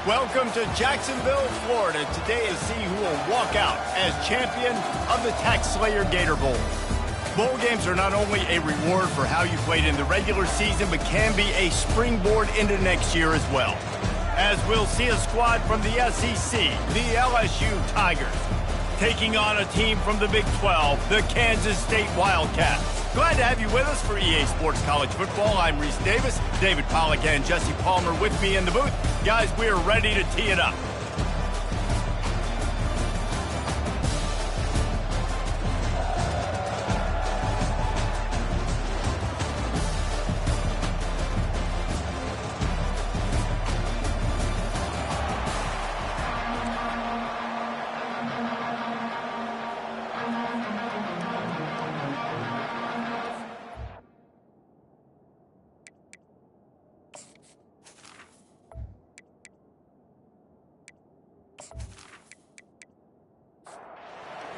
Welcome to Jacksonville, Florida. Today is see who will walk out as champion of the Tax Slayer Gator Bowl. Bowl games are not only a reward for how you played in the regular season, but can be a springboard into next year as well. As we'll see a squad from the SEC, the LSU Tigers, taking on a team from the Big 12, the Kansas State Wildcats. Glad to have you with us for EA Sports College Football. I'm Reese Davis, David Pollack and Jesse Palmer with me in the booth. Guys, we are ready to tee it up.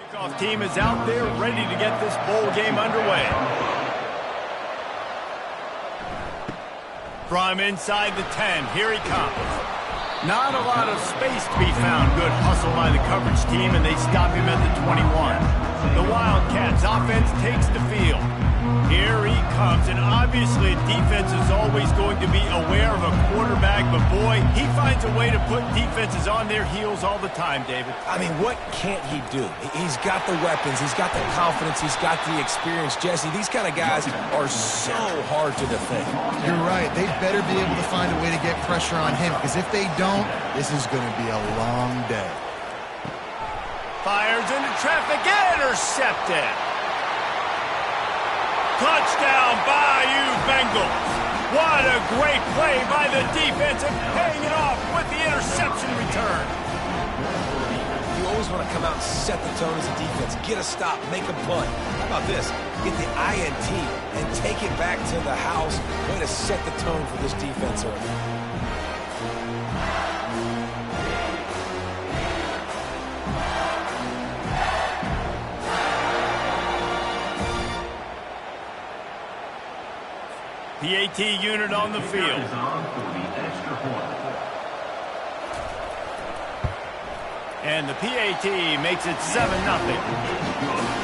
Kickoff team is out there ready to get this bowl game underway. From inside the 10, here he comes. Not a lot of space to be found. Good hustle by the coverage team, and they stop him at the 21. The Wildcats offense takes the field. Here he comes, and obviously defense is always going to be aware of a quarterback, but boy, he finds a way to put defenses on their heels all the time, David. I mean, what can't he do? He's got the weapons, he's got the confidence, he's got the experience. Jesse, these kind of guys are so hard to defend. You're right. They better be able to find a way to get pressure on him, because if they don't, this is going to be a long day. Fires into traffic, intercepted. Touchdown, Bayou Bengals. What a great play by the defense and paying it off with the interception return. You always want to come out and set the tone as a defense. Get a stop, make a punt. How about this? Get the INT and take it back to the house. Way to set the tone for this defense early. PAT unit on the field. And the PAT makes it 7-0.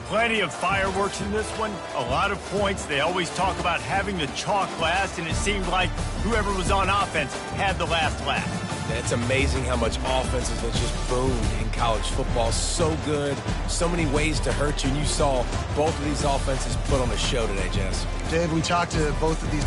Plenty of fireworks in this one, a lot of points. They always talk about having the chalk last, and it seemed like whoever was on offense had the last laugh. It's amazing how much offenses that just boomed in college football. So good, so many ways to hurt you, and you saw both of these offenses put on a show today, Jess. Dave, we talked to both of these.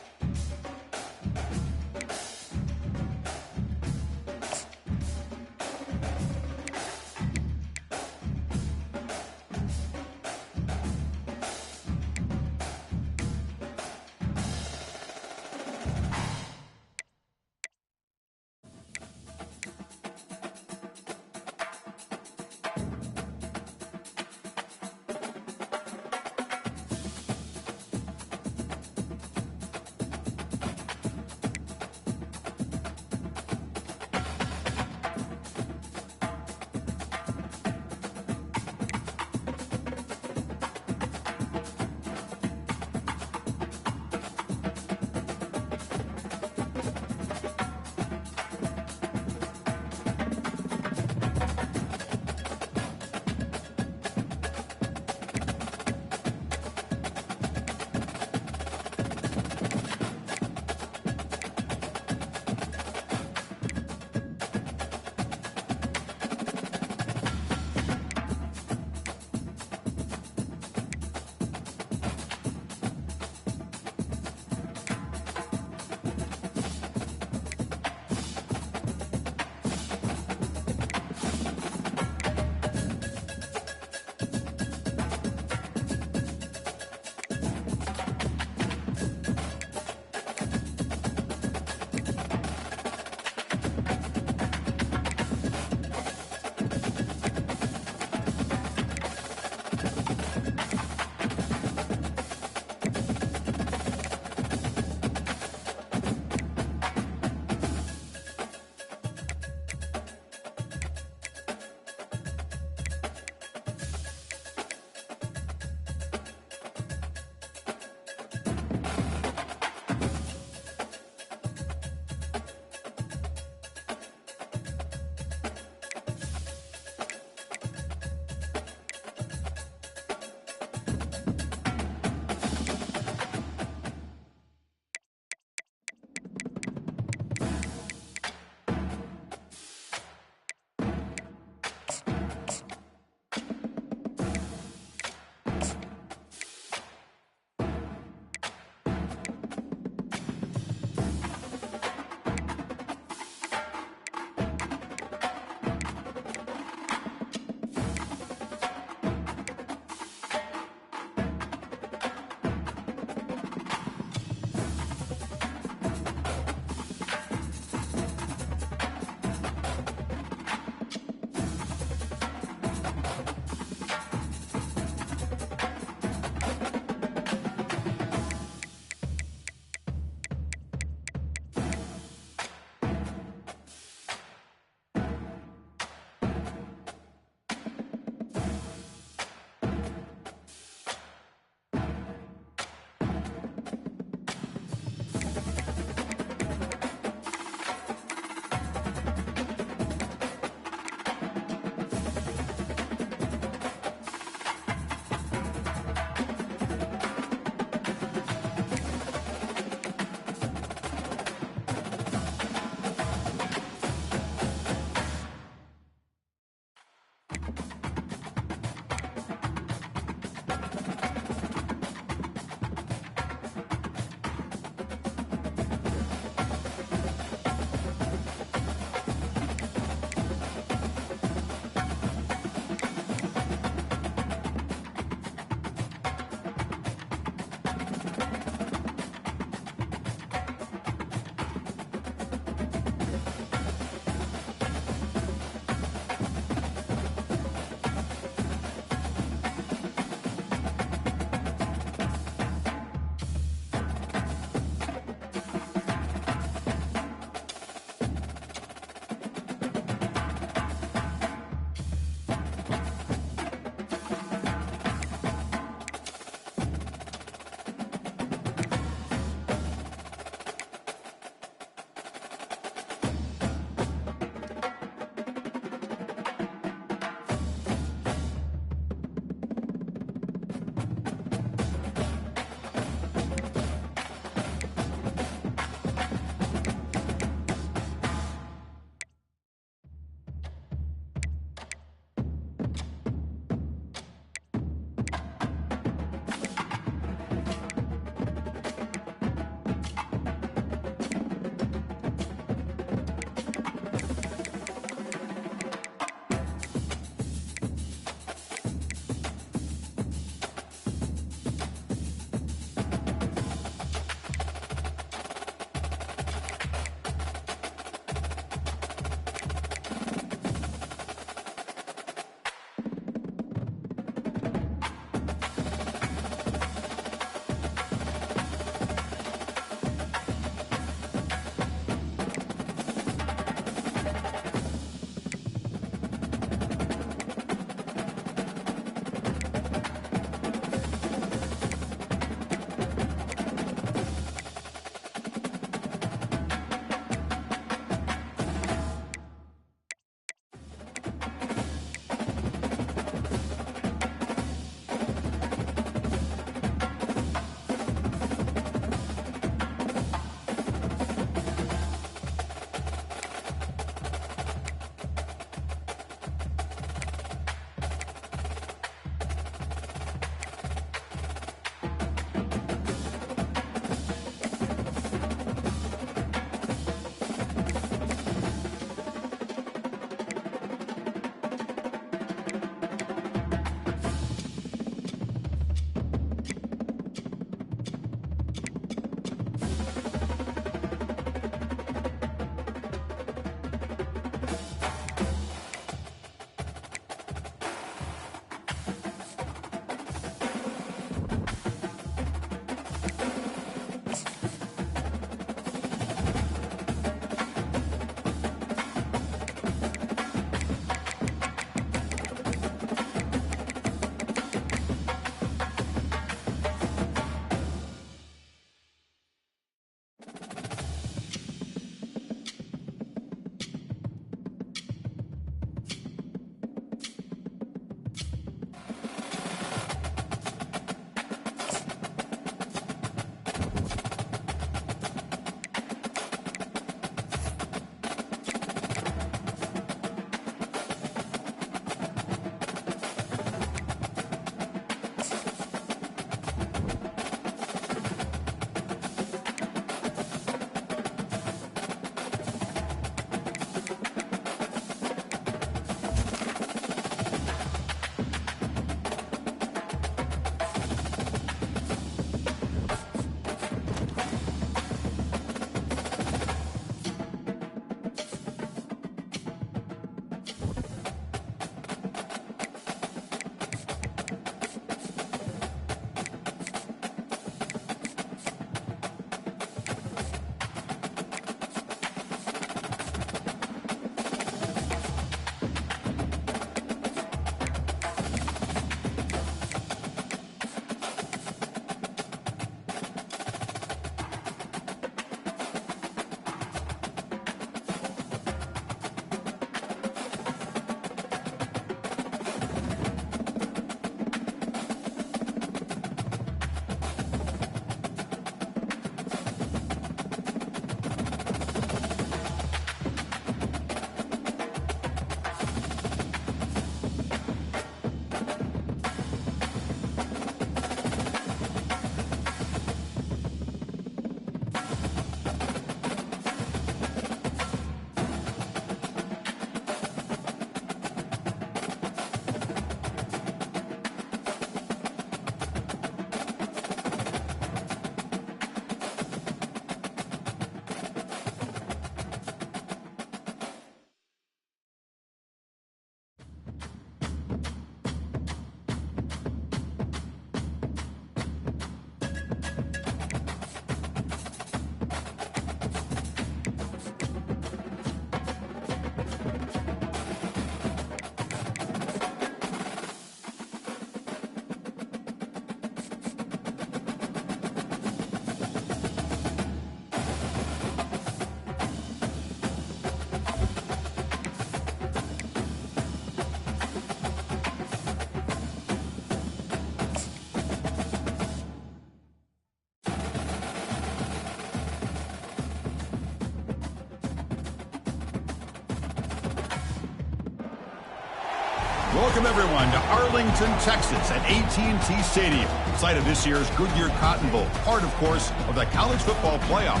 Welcome, everyone, to Arlington, Texas at AT&T Stadium, site of this year's Goodyear Cotton Bowl, part, of course, of the college football playoff.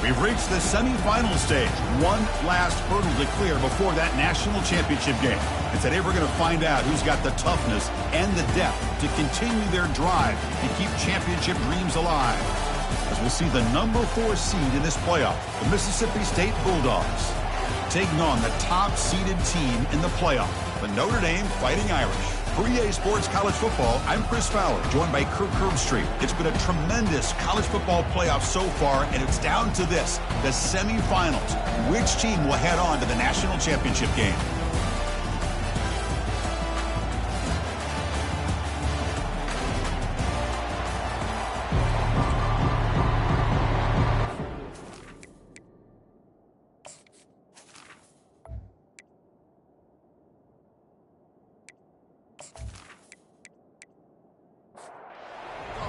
We've reached the semifinal stage, one last hurdle to clear before that national championship game. And today we're going to find out who's got the toughness and the depth to continue their drive and keep championship dreams alive. As we'll see the number 4 seed in this playoff, the Mississippi State Bulldogs, taking on the top-seeded team in the playoff, the Notre Dame Fighting Irish. For EA Sports College Football, I'm Chris Fowler, joined by Kirk Herbstreit. It's been a tremendous college football playoff so far, and it's down to this, the semifinals. Which team will head on to the national championship game?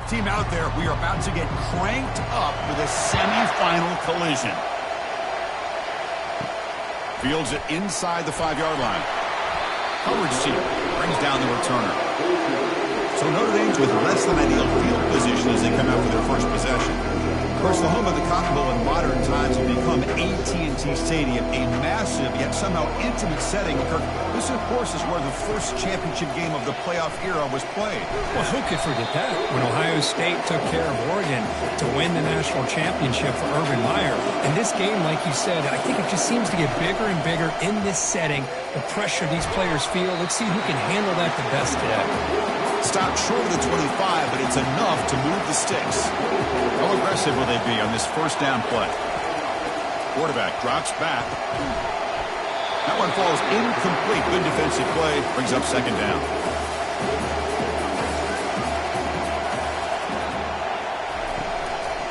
Team out there, we are about to get cranked up with a semifinal collision. Fields it inside the 5-yard line. Coverage team brings down the returner. So Notre Dame's with less than ideal field position as they come out for their first possession. Of course, the home of the Cotton Bowl in modern times will become AT&T Stadium, a massive yet somehow intimate setting. Kirk, this, of course, is where the first championship game of the playoff era was played. Well, who could forget that? When Ohio State took care of Oregon to win the national championship for Urban Meyer. And this game, like you said, I think it just seems to get bigger and bigger in this setting. The pressure these players feel. Let's see who can handle that the best today. Stopped short of the 25, but it's enough to move the sticks. How aggressive will they be on this first down play? Quarterback drops back. That one falls incomplete. Good defensive play. Brings up second down.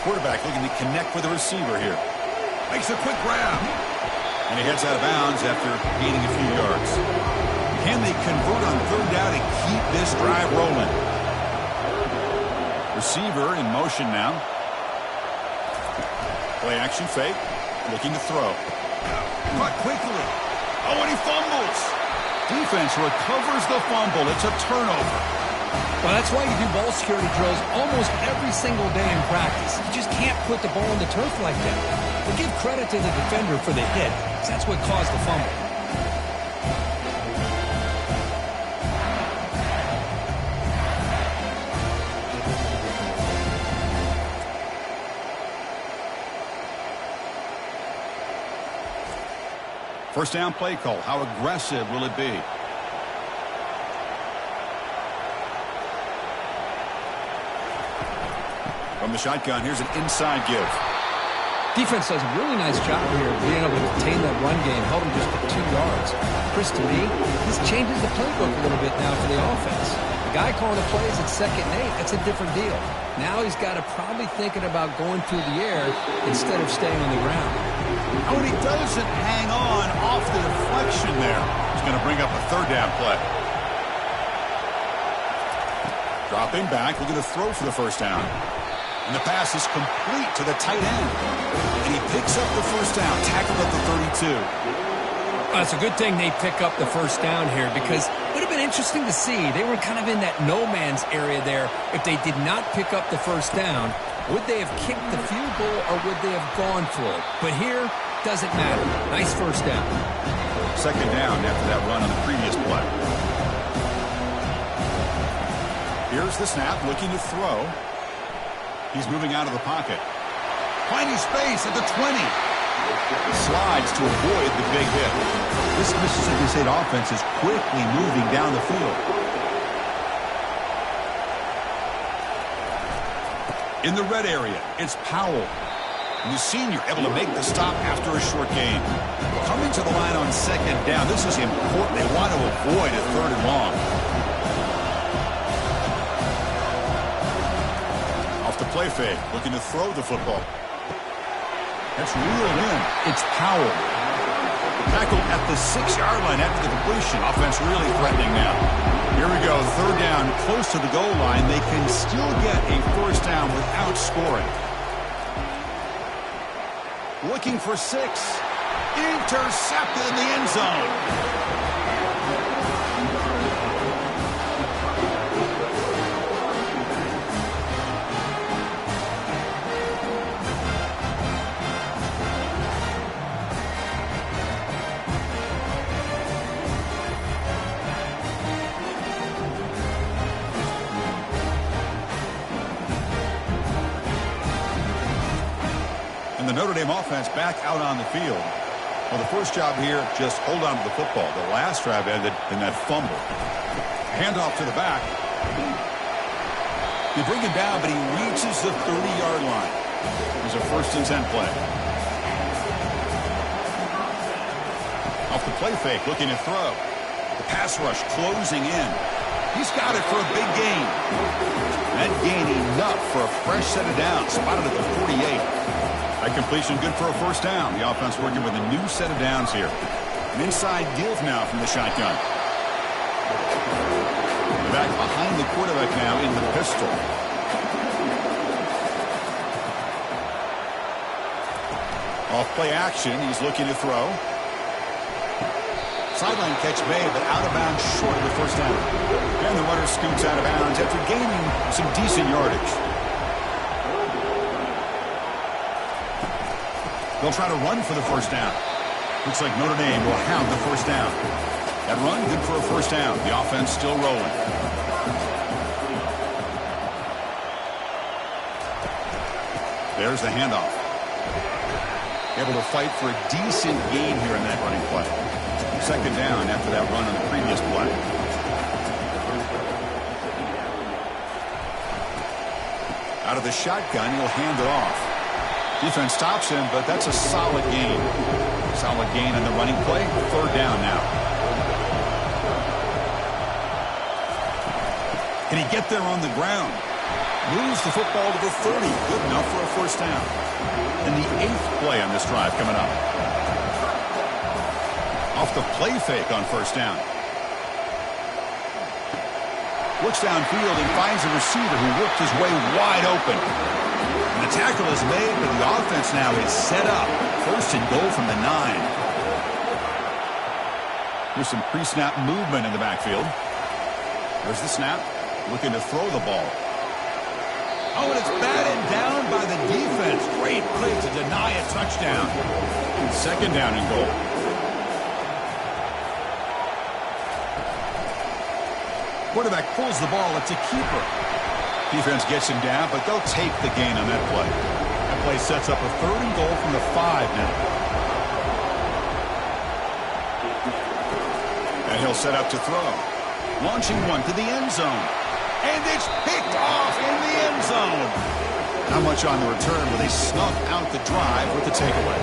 Quarterback looking to connect with the receiver here. Makes a quick grab. And he heads out of bounds after gaining a few yards. Can they convert on third down and keep this drive rolling? Receiver in motion now. Play action fake. Looking to throw. Caught quickly. Oh, and he fumbles. Defense recovers the fumble. It's a turnover. Well, that's why you do ball security drills almost every single day in practice. You just can't put the ball on the turf like that. But give credit to the defender for the hit, because that's what caused the fumble. First down play call. How aggressive will it be? From the shotgun, here's an inside give. Defense does a really nice job here of being able to contain that run game, held him just to 2 yards. Chris, to me, this changes the playbook a little bit now for the offense. The guy calling the plays at 2nd and 8, that's a different deal. Now he's got to probably thinking about going through the air instead of staying on the ground. Oh, and he doesn't hang on off the deflection there. He's going to bring up a third down play. Dropping back, looking to throw for the first down. And the pass is complete to the tight end. And he picks up the first down, tackled at the 32. Well, it's a good thing they pick up the first down here, because it would have been interesting to see. They were kind of in that no man's area there. If they did not pick up the first down, would they have kicked the field goal or would they have gone for it? But here, doesn't matter. Nice first down. Second down after that run on the previous play. Here's the snap, looking to throw. He's moving out of the pocket. Finding space at the 20. Slides to avoid the big hit. This Mississippi State offense is quickly moving down the field. In the red area, it's Powell. And the senior able to make the stop after a short gain. Coming to the line on second down. This is important. They want to avoid a third and long. Off the play fake, looking to throw the football. That's reeled in. It's Powell. Tackled at the 6-yard line after the completion. Offense really threatening now. Here we go, third down, close to the goal line. They can still get a first down without scoring. Looking for 6. Intercepted in the end zone. Notre Dame offense back out on the field. Well, the first job here, just hold on to the football. The last drive ended in that fumble. Handoff to the back. They bring him down, but he reaches the 30-yard line. There's a 1st and 10 play. Off the play fake, looking to throw. The pass rush closing in. He's got it for a big gain. That gain enough for a fresh set of downs. Spotted at the 48. That completion good for a 1st down. The offense working with a new set of downs here. An inside give now from the shotgun. Back behind the quarterback now in the pistol. Off play action, he's looking to throw. Sideline catch made, but out of bounds short of the 1st down. And the runner scoots out of bounds after gaining some decent yardage. They'll try to run for the 1st down. Looks like Notre Dame will have the 1st down. That run good for a 1st down. The offense still rolling. There's the handoff. Able to fight for a decent gain here in that running play. 2nd down after that run on the previous play. Out of the shotgun, he'll hand it off. Defense stops him, but that's a solid gain. Solid gain on the running play. 3rd down now. Can he get there on the ground? Moves the football to the 30. Good enough for a 1st down. And the 8th play on this drive coming up. Off the play fake on 1st down. Looks downfield and finds a receiver who worked his way wide open. And the tackle is made, but the offense now is set up. 1st and goal from the 9. There's some pre-snap movement in the backfield. There's the snap. Looking to throw the ball. Oh, and it's batted down by the defense. Great play to deny a touchdown. 2nd down and goal. Quarterback pulls the ball. It's a keeper. Defense gets him down, but they'll take the gain on that play. That play sets up a 3rd and goal from the 5 now. And he'll set up to throw. Launching one to the end zone. And it's picked off in the end zone. Not much on the return, but they snuff out the drive with the takeaway.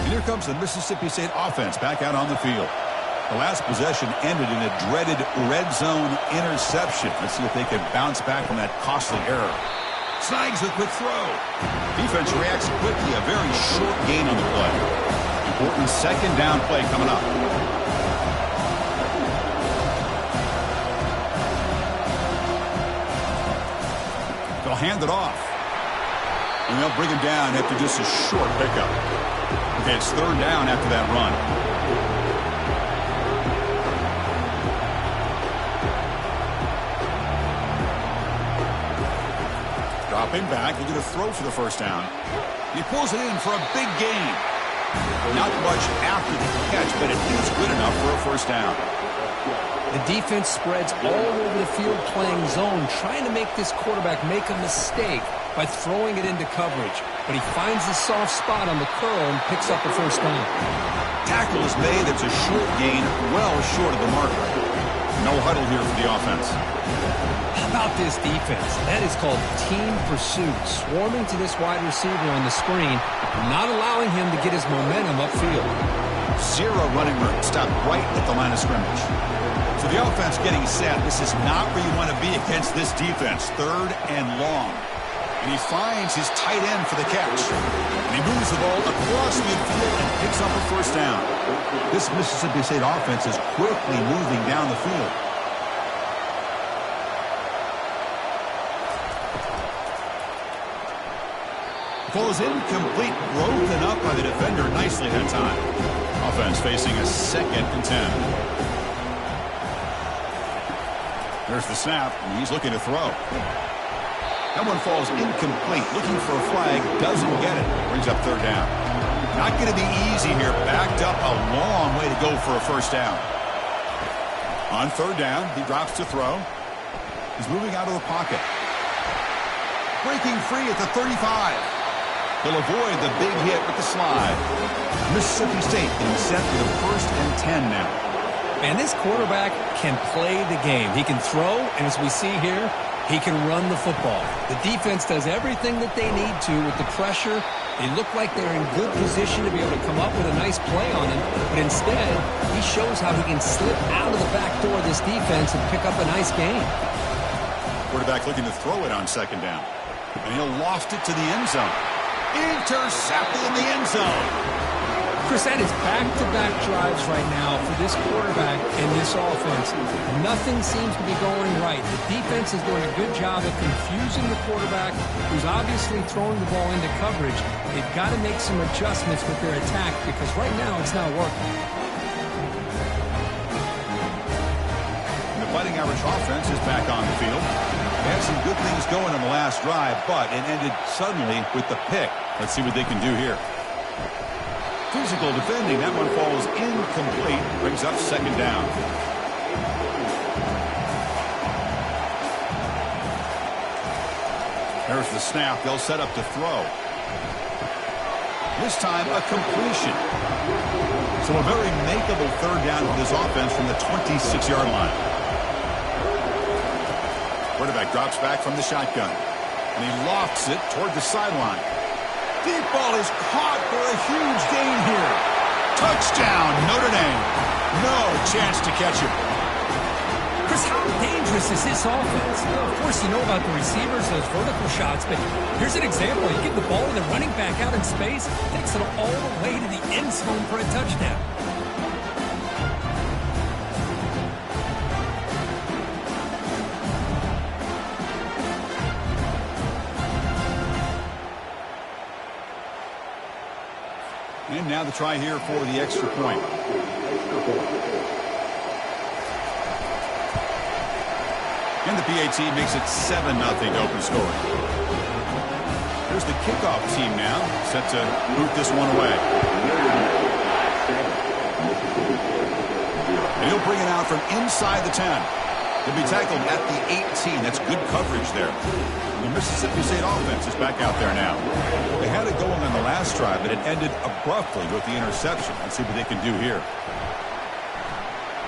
And here comes the Mississippi State offense back out on the field. The last possession ended in a dreaded red zone interception. Let's see if they can bounce back from that costly error. Snags the quick throw. Defense reacts quickly. A very short gain on the play. Important 2nd down play coming up. They'll hand it off. And they'll bring him down after just a short pickup. Okay, it's 3rd down after that run. Dropping back, he's going to throw for the 1st down. He pulls it in for a big gain. Not much after the catch, but it is good enough for a 1st down. The defense spreads all over the field playing zone, trying to make this quarterback make a mistake by throwing it into coverage. But he finds the soft spot on the curl and picks up a 1st down. Tackle is made. It's a short gain, well short of the marker. No huddle here for the offense. How about this defense? That is called team pursuit. Swarming to this wide receiver on the screen, not allowing him to get his momentum upfield. 0 running room. Stopped right at the line of scrimmage. So the offense getting set. This is not where you want to be against this defense. 3rd and long. And he finds his tight end for the catch. And he moves the ball across midfield and picks up a 1st down. This Mississippi State offense is quickly moving down the field. Ball is incomplete, broken up by the defender nicely that time. Offense facing a 2nd and 10. There's the snap, and he's looking to throw. That one falls incomplete. Looking for a flag. Doesn't get it. Brings up third down. Not going to be easy here. Backed up a long way to go for a first down. On third down, he drops to throw. He's moving out of the pocket. Breaking free at the 35. He'll avoid the big hit with the slide. Mississippi State getting set for the 1st and 10 now. And this quarterback can play the game. He can throw, and as we see here, he can run the football. The defense does everything that they need to with the pressure. They look like they're in good position to be able to come up with a nice play on him, but instead, he shows how he can slip out of the back door of this defense and pick up a nice gain. Quarterback looking to throw it on second down. And he'll loft it to the end zone. Intercepted in the end zone. Chris, that is back-to-back drives right now for this quarterback and this offense. Nothing seems to be going right. The defense is doing a good job of confusing the quarterback, who's obviously throwing the ball into coverage. They've got to make some adjustments with their attack because right now it's not working. The Fighting Irish offense is back on the field. They had some good things going on the last drive, but it ended suddenly with the pick. Let's see what they can do here. Physical defending. That one falls incomplete. Brings up second down. There's the snap. They'll set up to throw. This time a completion. So a very makeable third down for this offense from the 26-yard line. Quarterback drops back from the shotgun. And he lofts it toward the sideline. Deep ball is caught for a huge gain here. Touchdown, Notre Dame. No chance to catch him. Chris, how dangerous is this offense? Well, of course, you know about the receivers, those vertical shots, but here's an example. You give the ball to the running back out in space, takes it all the way to the end zone for a touchdown. And now the try here for the extra point. And the PAT makes it 7-0 open scoring. Here's the kickoff team now, set to boot this one away. And he'll bring it out from inside the 10. He'll be tackled at the 18. That's good coverage there. The Mississippi State offense is back out there now. They had it going on the last drive, but it ended abruptly with the interception. Let's see what they can do here.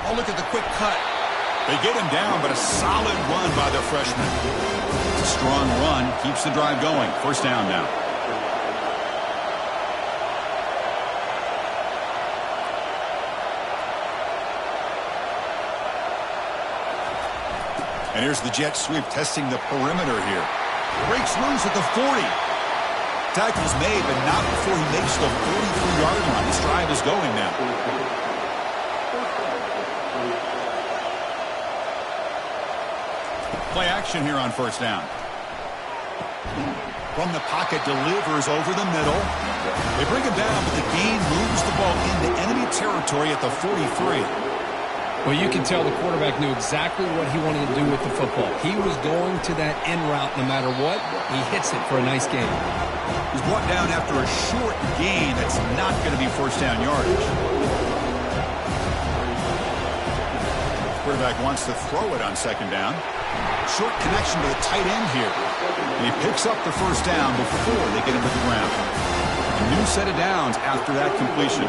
Oh, look at the quick cut. They get him down, but a solid run by the freshman. It's a strong run, keeps the drive going. First down now. And here's the jet sweep testing the perimeter here. Breaks loose at the 40. Tackle's made, but not before he makes the 43-yard line. This drive is going now. Play action here on first down. From the pocket, delivers over the middle. They bring him down, but the gain moves the ball into enemy territory at the 43. Well, you can tell the quarterback knew exactly what he wanted to do with the football. He was going to that end route no matter what. He hits it for a nice gain. He's brought down after a short gain that's not going to be first down yardage. Quarterback wants to throw it on second down. Short connection to the tight end here. And he picks up the first down before they get him to the ground. A new set of downs after that completion.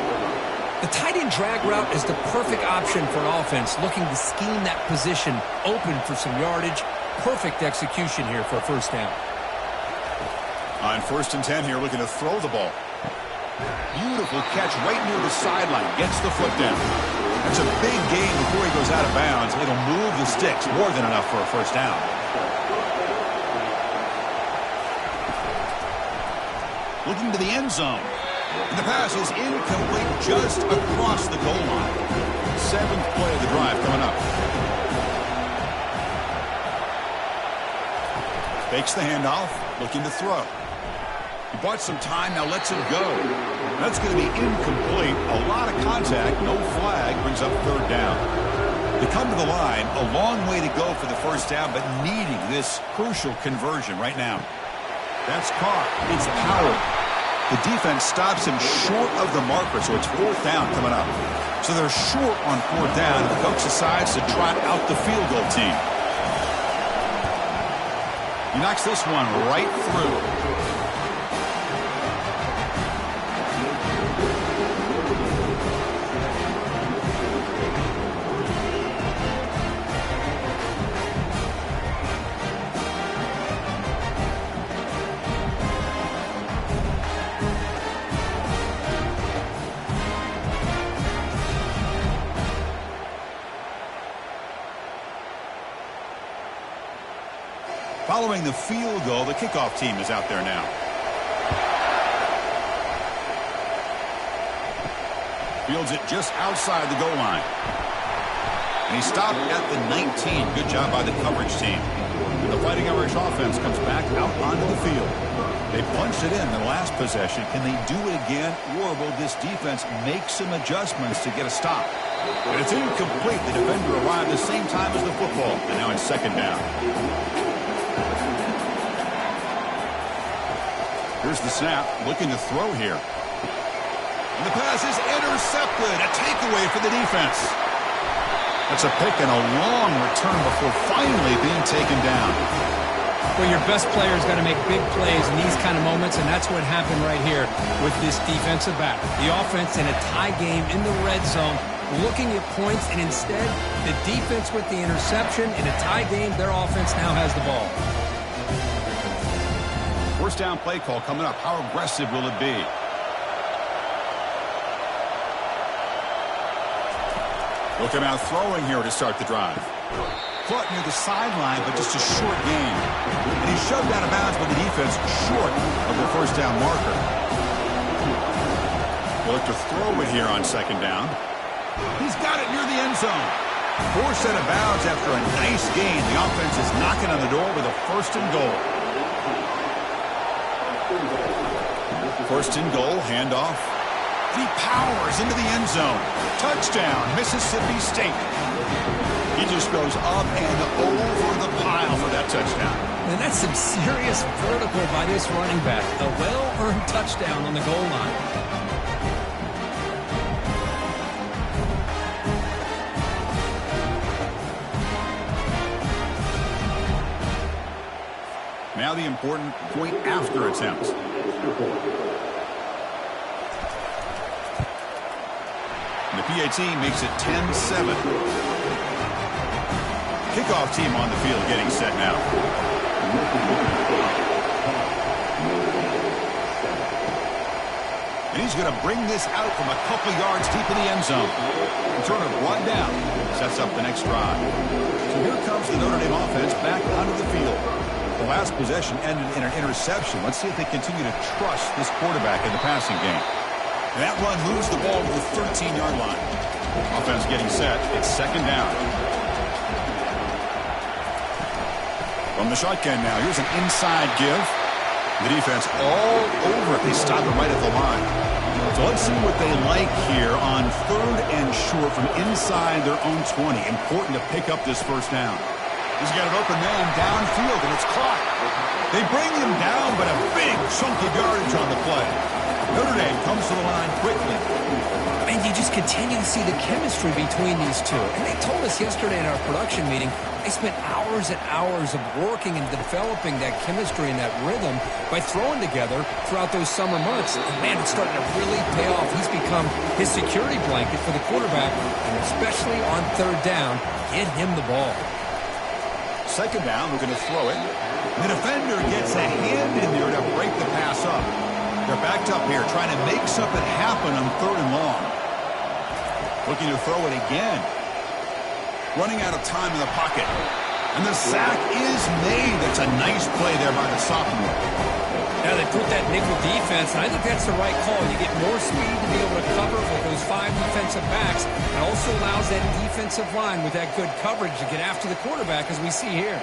The tight end drag route is the perfect option for an offense looking to scheme that position open for some yardage. Perfect execution here for a first down. On first and 10 here, looking to throw the ball. Beautiful catch right near the sideline. Gets the foot down. That's a big gain before he goes out of bounds. It'll move the sticks. More than enough for a first down. Looking to the end zone. And the pass is incomplete just across the goal line. 7th play of the drive coming up. Fakes the handoff, looking to throw. He bought some time, now lets it go. That's going to be incomplete. A lot of contact, no flag, brings up third down. They come to the line, a long way to go for the first down, but needing this crucial conversion right now. That's caught. It's Powell. The defense stops him short of the marker, so it's fourth down coming up. So they're short on fourth down, and the coach decides to trot out the field goal team. He knocks this one right through. Following the field goal, the kickoff team is out there now. Fields it just outside the goal line. And he stopped at the 19. Good job by the coverage team. And the Fighting Irish offense comes back out onto the field. They punched it in the last possession. Can they do it again, or will this defense make some adjustments to get a stop? And it's incomplete. The defender arrived the same time as the football. And now it's second down. Here's the snap, looking to throw here. And the pass is intercepted. A takeaway for the defense. That's a pick and a long return before finally being taken down. Well, your best player's got to make big plays in these kind of moments, and that's what happened right here with this defensive back. The offense in a tie game in the red zone, looking at points, and instead, the defense with the interception. In a tie game, their offense now has the ball. First down play call coming up. How aggressive will it be? He'll come out throwing here to start the drive. Caught near the sideline, but just a short gain. And he's shoved out of bounds by the defense short of the first down marker. He'll look to throw it here on second down. He's got it near the end zone. Forced out of bounds after a nice gain. The offense is knocking on the door with a first and goal. First and goal, handoff. He powers into the end zone. Touchdown, Mississippi State. He just goes up and over the pile for that touchdown. And that's some serious vertical by this running back. A well-earned touchdown on the goal line. Now the important point after attempt. And the PAT makes it 10-7. Kickoff team on the field getting set now. And he's going to bring this out from a couple yards deep in the end zone. Returner brought down. Sets up the next drive. So here comes the Notre Dame offense back onto the field. The last possession ended in an interception. Let's see if they continue to trust this quarterback in the passing game. And that run moves the ball to the 13-yard line. Offense getting set. It's second down. From the shotgun now. Here's an inside give. The defense all over it. They stop it right at the line. So let's see what they like here on third and short from inside their own 20. Important to pick up this first down. He's got an open man downfield, and it's caught. They bring him down, but a big chunk of yardage on the play. Notre Dame comes to the line quickly. And you just continue to see the chemistry between these two. And they told us yesterday in our production meeting, they spent hours and hours of working and developing that chemistry and that rhythm by throwing together throughout those summer months. And man, it's starting to really pay off. He's become his security blanket for the quarterback, and especially on third down, get him the ball. Second down, we're going to throw it. The defender gets a hand in there to break the pass up. They're backed up here, trying to make something happen on third and long. Looking to throw it again. Running out of time in the pocket. And the sack is made. That's a nice play there by the sophomore. Now they put that nickel defense, and I think that's the right call. You get more speed to be able to cover with those 5 defensive backs. It also allows that defensive line with that good coverage to get after the quarterback, as we see here.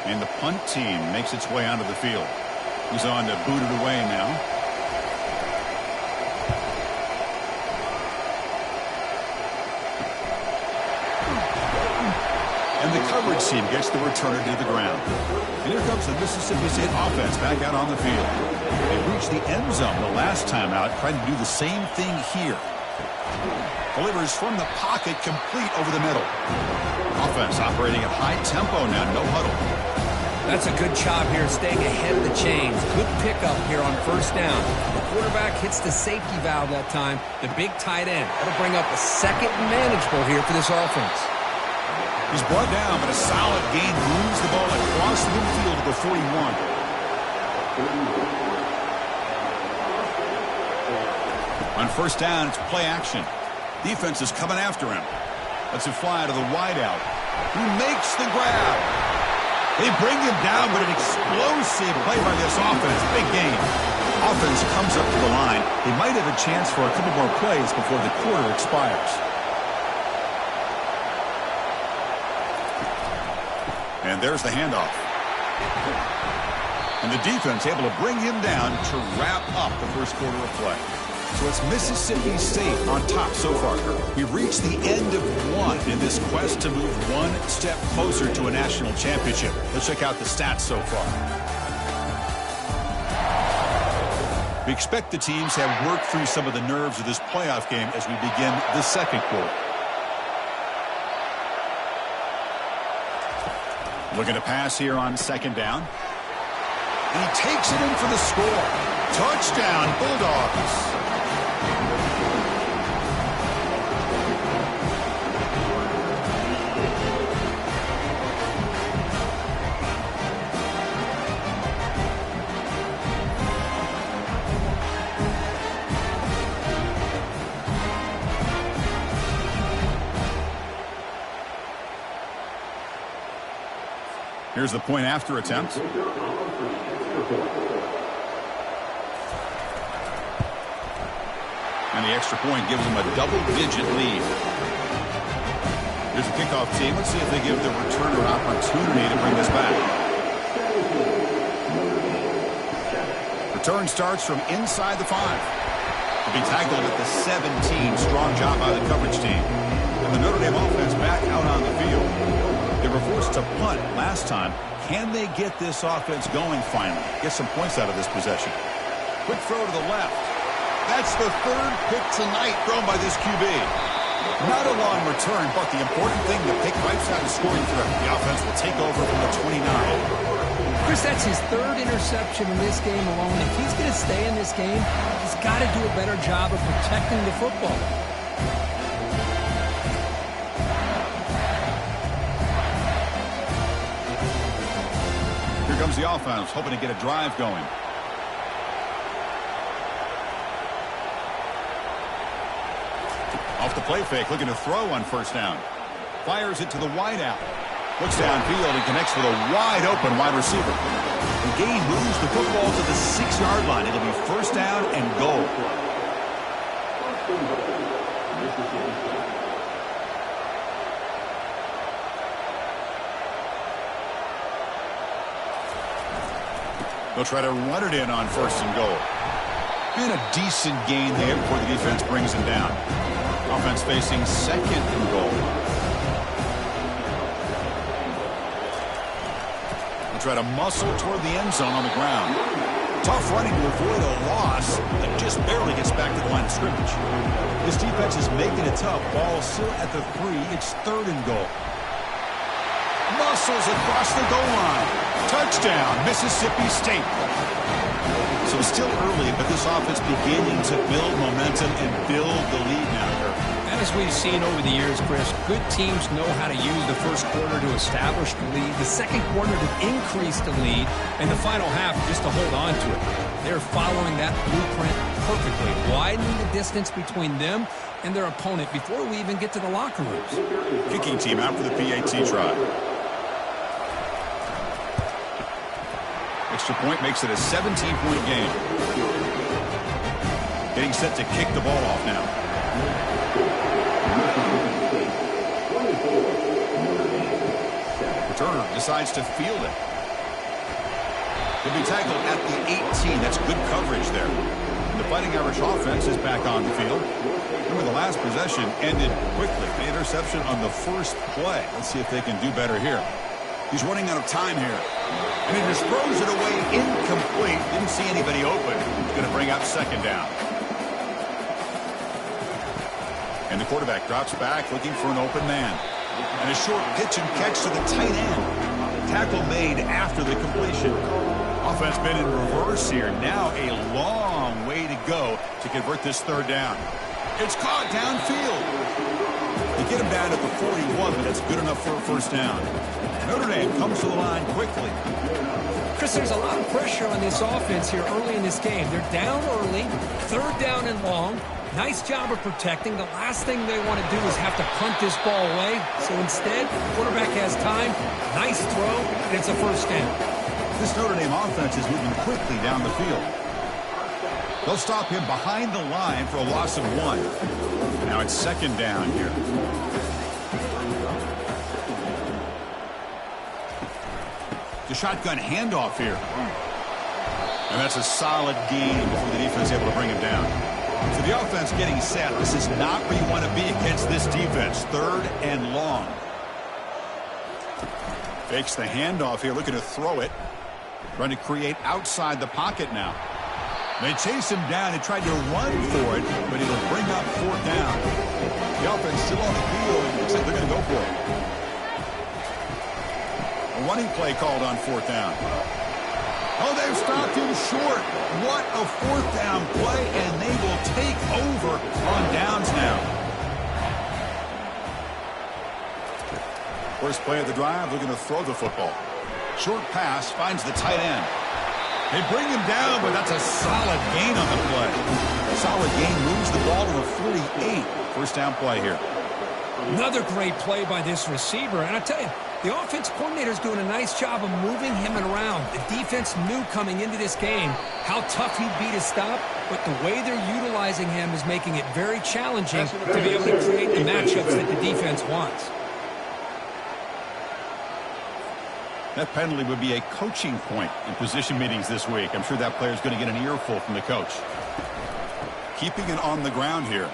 And the punt team makes its way onto the field. He's on to boot it away now. And the coverage team gets the returner to the ground. And here comes the Mississippi State offense back out on the field. They reached the end zone the last time out, trying to do the same thing here. Delivers from the pocket, complete over the middle. Offense operating at high tempo now, no huddle. That's a good job here, staying ahead of the chains. Good pickup here on first down. The quarterback hits the safety valve that time. The big tight end. That'll bring up a second and manageable here for this offense. He's brought down, but a solid gain moves the ball across the midfield to the 41. On first down, it's play action. Defense is coming after him. Lets it fly to the wideout. He makes the grab. They bring him down, but an explosive play by this offense. Big gain. Offense comes up to the line. They might have a chance for a couple more plays before the quarter expires. And there's the handoff. And the defense able to bring him down to wrap up the first quarter of play. So it's Mississippi State on top so far. We've reached the end of one in this quest to move one step closer to a national championship. Let's check out the stats so far. We expect the teams have worked through some of the nerves of this playoff game as we begin the second quarter. Looking to pass here on second down. And he takes it in for the score. Touchdown, Bulldogs. Here's the point after attempt. And the extra point gives them a double-digit lead. Here's the kickoff team. Let's see if they give the returner an opportunity to bring this back. Return starts from inside the 5. To be tackled at the 17. Strong job by the coverage team. And the Notre Dame offense back out on the field. They were forced to punt last time. Can they get this offense going finally? Get some points out of this possession. Quick throw to the left. That's the third pick tonight thrown by this QB. Not a long return, but the important thing, the pick right side of scoring threat. The offense will take over from the 29. Chris, that's his third interception in this game alone. If he's going to stay in this game, he's got to do a better job of protecting the football. Here comes the offense, hoping to get a drive going. Off the play fake, looking to throw on first down. Fires it to the wideout. Looks downfield and connects with a wide-open wide receiver. The gain moves the football to the 6-yard line. It'll be first down and goal. They'll try to run it in on first and goal. And a decent gain there before the defense brings him down. Offense facing second and goal. They'll try to muscle toward the end zone on the ground. Tough running to avoid a loss that just barely gets back to the line of scrimmage. This defense is making it tough. Ball still at the 3. It's third and goal. Muscles across the goal line. Touchdown, Mississippi State. So it's still early, but this offense beginning to build momentum and build the lead now. And as we've seen over the years, Chris, good teams know how to use the first quarter to establish the lead, the second quarter to increase the lead, and the final half just to hold on to it. They're following that blueprint perfectly, widening the distance between them and their opponent before we even get to the locker rooms. Kicking team out for the PAT try. Extra point makes it a 17-point game. Getting set to kick the ball off now. Returner decides to field it. He'll be tackled at the 18. That's good coverage there. And the Fighting Irish offense is back on the field. Remember the last last possession ended quickly. The interception on the first play. Let's see if they can do better here. He's running out of time here. And he just throws it away incomplete. Didn't see anybody open. He's going to bring up second down. And the quarterback drops back looking for an open man. And a short pitch and catch to the tight end. Tackle made after the completion. Offense been in reverse here. Now a long way to go to convert this third down. It's caught downfield. They get him down at the 41, but that's good enough for a first down. Notre Dame comes to the line quickly. Chris, there's a lot of pressure on this offense here early in this game. They're down early, third down and long. Nice job of protecting. The last thing they want to do is have to punt this ball away. So instead, the quarterback has time. Nice throw, and it's a first down. This Notre Dame offense is moving quickly down the field. They'll stop him behind the line for a loss of 1. Now it's second down here. The shotgun handoff here. And that's a solid gain before the defense is able to bring him down. So the offense getting set. This is not where you want to be against this defense. Third and long. Fakes the handoff here, looking to throw it. Trying to create outside the pocket now. They chase him down and tried to run for it, but it'll bring up fourth down. The offense still on the field. Looks like they're going to go for it. A running play called on fourth down. Oh, they've stopped him short. What a fourth down play, and they will take over on downs now. First play of the drive, looking to throw the football. Short pass finds the tight end. They bring him down, but that's a solid gain on the play. A solid gain moves the ball to the 48. First down play here. Another great play by this receiver. And I tell you, the offense coordinator is doing a nice job of moving him around. The defense knew coming into this game how tough he'd be to stop, but the way they're utilizing him is making it very challenging to be able to create the matchups that the defense wants. That penalty would be a coaching point in position meetings this week. I'm sure that player is going to get an earful from the coach. Keeping it on the ground here.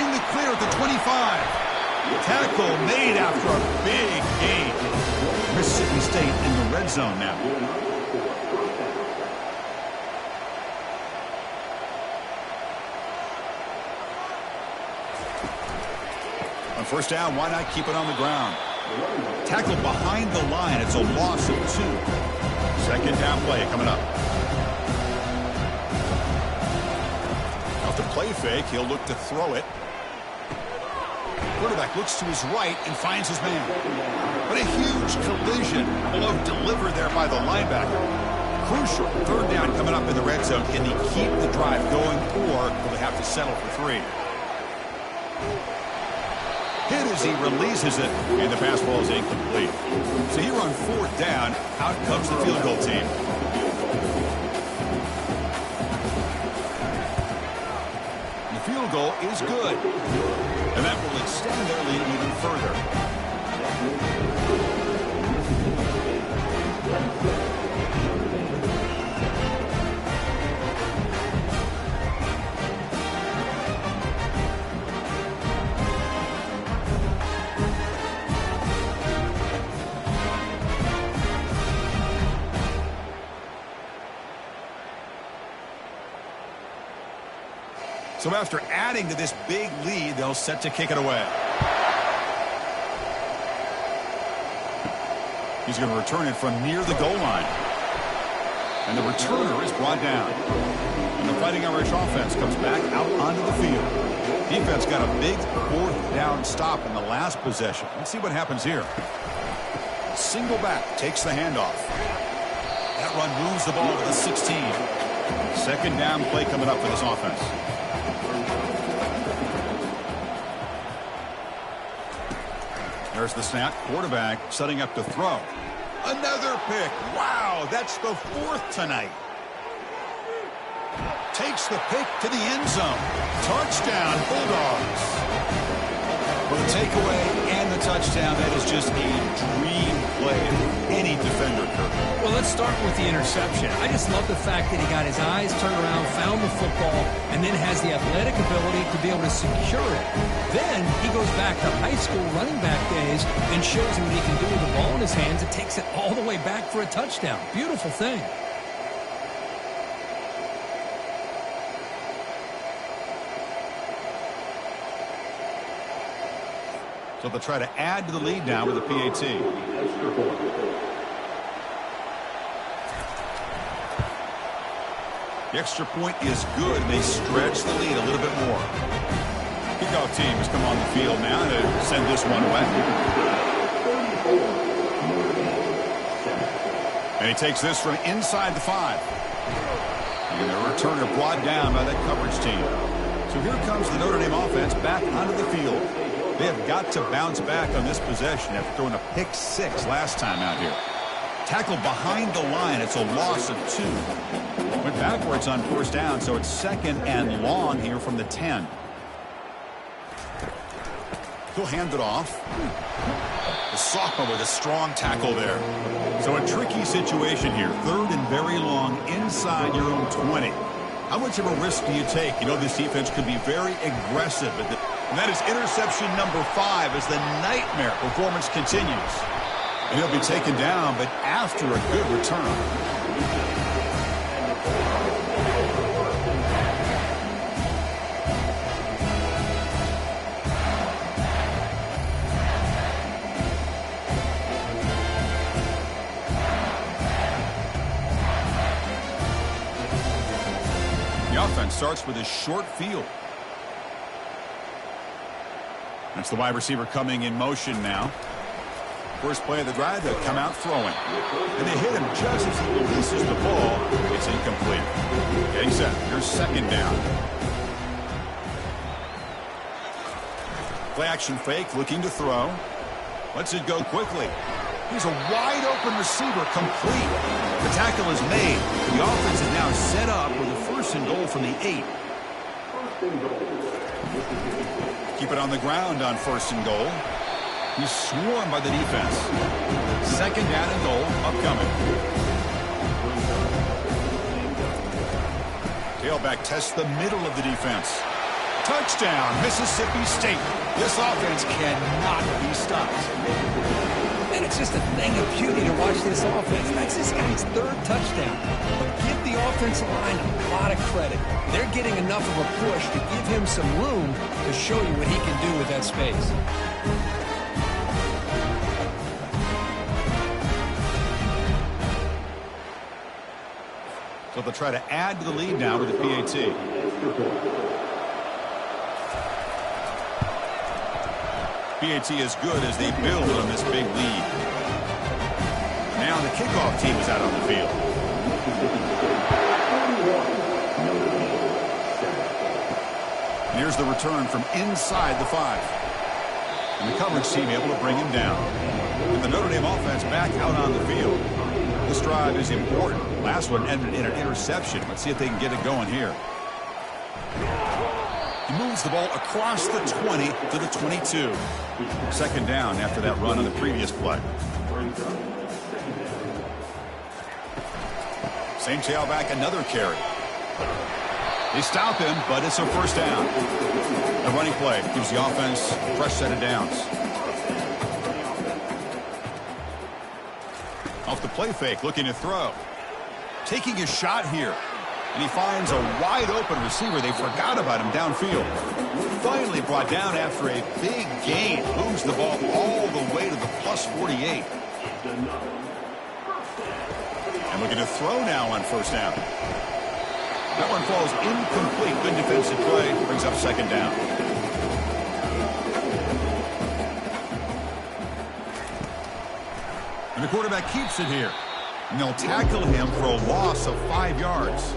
In the clear at the 25. Tackle made after a big gain. Mississippi State in the red zone now. On first down, why not keep it on the ground? Tackle behind the line. It's a loss of 2. Second down play coming up. Off the play fake, he'll look to throw it. Quarterback looks to his right and finds his man. But a huge collision below delivered there by the linebacker. Crucial. Third down coming up in the red zone. Can they keep the drive going, or will they have to settle for 3? Hit as he releases it, and the pass ball is incomplete. So here on fourth down, out comes the field goal team. The field goal is good, and that will extend their lead even further. So after adding to this big lead, they'll set to kick it away. He's going to return it from near the goal line. And the returner is brought down. And the Fighting Irish offense comes back out onto the field. Defense got a big fourth down stop in the last possession. Let's see what happens here. Single back takes the handoff. That run moves the ball to the 16. Second down play coming up for this offense. There's the snap. Quarterback setting up to throw. Another pick. Wow, that's the 4th tonight. Takes the pick to the end zone. Touchdown, Bulldogs. For the takeaway and the touchdown, that is just a dream play if any defender could. Well, let's start with the interception. I just love the fact that he got his eyes turned around, found the football, and and then has the athletic ability to be able to secure it. Then he goes back to high school running back days and shows you what he can do with the ball in his hands and takes it all the way back for a touchdown. Beautiful thing. So they'll try to add to the lead now with a PAT. The extra point is good. They stretch the lead a little bit more. Kickoff team has come on the field now to send this one away. And he takes this from inside the 5. And the returner brought down by that coverage team. So here comes the Notre Dame offense back onto the field. They have got to bounce back on this possession after throwing a pick 6 last time out here. Tackle behind the line. It's a loss of 2. Went backwards on first down, so it's 2nd and long here from the 10. He'll hand it off. The sophomore with a strong tackle there. So a tricky situation here. 3rd and very long inside your own 20. How much of a risk do you take? You know this defense could be very aggressive. And that is interception number 5 as the nightmare performance continues. And he'll be taken down, but after a good return. The offense starts with a short field. That's the wide receiver coming in motion now. First play of the drive, they'll come out throwing. And they hit him just as he releases the ball. It's incomplete. Getting set. Here's 2nd down. Play action fake, looking to throw. Lets it go quickly. Here's a wide open receiver, complete. The tackle is made. The offense is now set up with a 1st and goal from the 8. Keep it on the ground on 1st and goal. He's swarmed by the defense. 2nd down and goal upcoming. Tailback tests the middle of the defense. Touchdown, Mississippi State. This offense cannot be stopped. And it's just a thing of beauty to watch this offense. That's this guy's 3rd touchdown. But give the offensive line a lot of credit. They're getting enough of a push to give him some room to show you what he can do with that space. So they'll try to add to the lead now with the PAT. PAT is good as they build on this big lead. Now the kickoff team is out on the field. And here's the return from inside the 5. And the coverage team able to bring him down. And the Notre Dame offense back out on the field. This drive is important. Last one ended in an interception. Let's see if they can get it going here. He moves the ball across the 20 to the 22. 2nd down after that run on the previous play. Same tailback, another carry. They stop him, but it's a 1st down. The running play gives the offense a fresh set of downs. Off the play fake, looking to throw. Taking a shot here. And he finds a wide open receiver. They forgot about him downfield. Finally brought down after a big gain. Moves the ball all the way to the plus 48. And looking to throw now on 1st down. That one falls incomplete. Good defensive play. Brings up 2nd down. And the quarterback keeps it here. And they'll tackle him for a loss of 5 yards.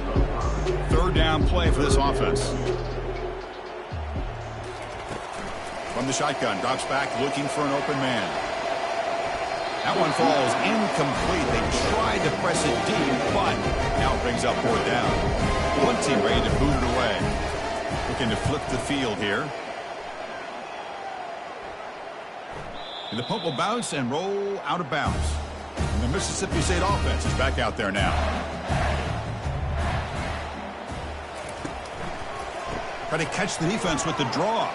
3rd down play for this offense. From the shotgun, drops back looking for an open man. That one falls incomplete. They tried to press it deep, but now it brings up 4th down. One team ready to boot it away. Looking to flip the field here. And the punt will bounce and roll out of bounds. And the Mississippi State offense is back out there now. Try to catch the defense with the draw.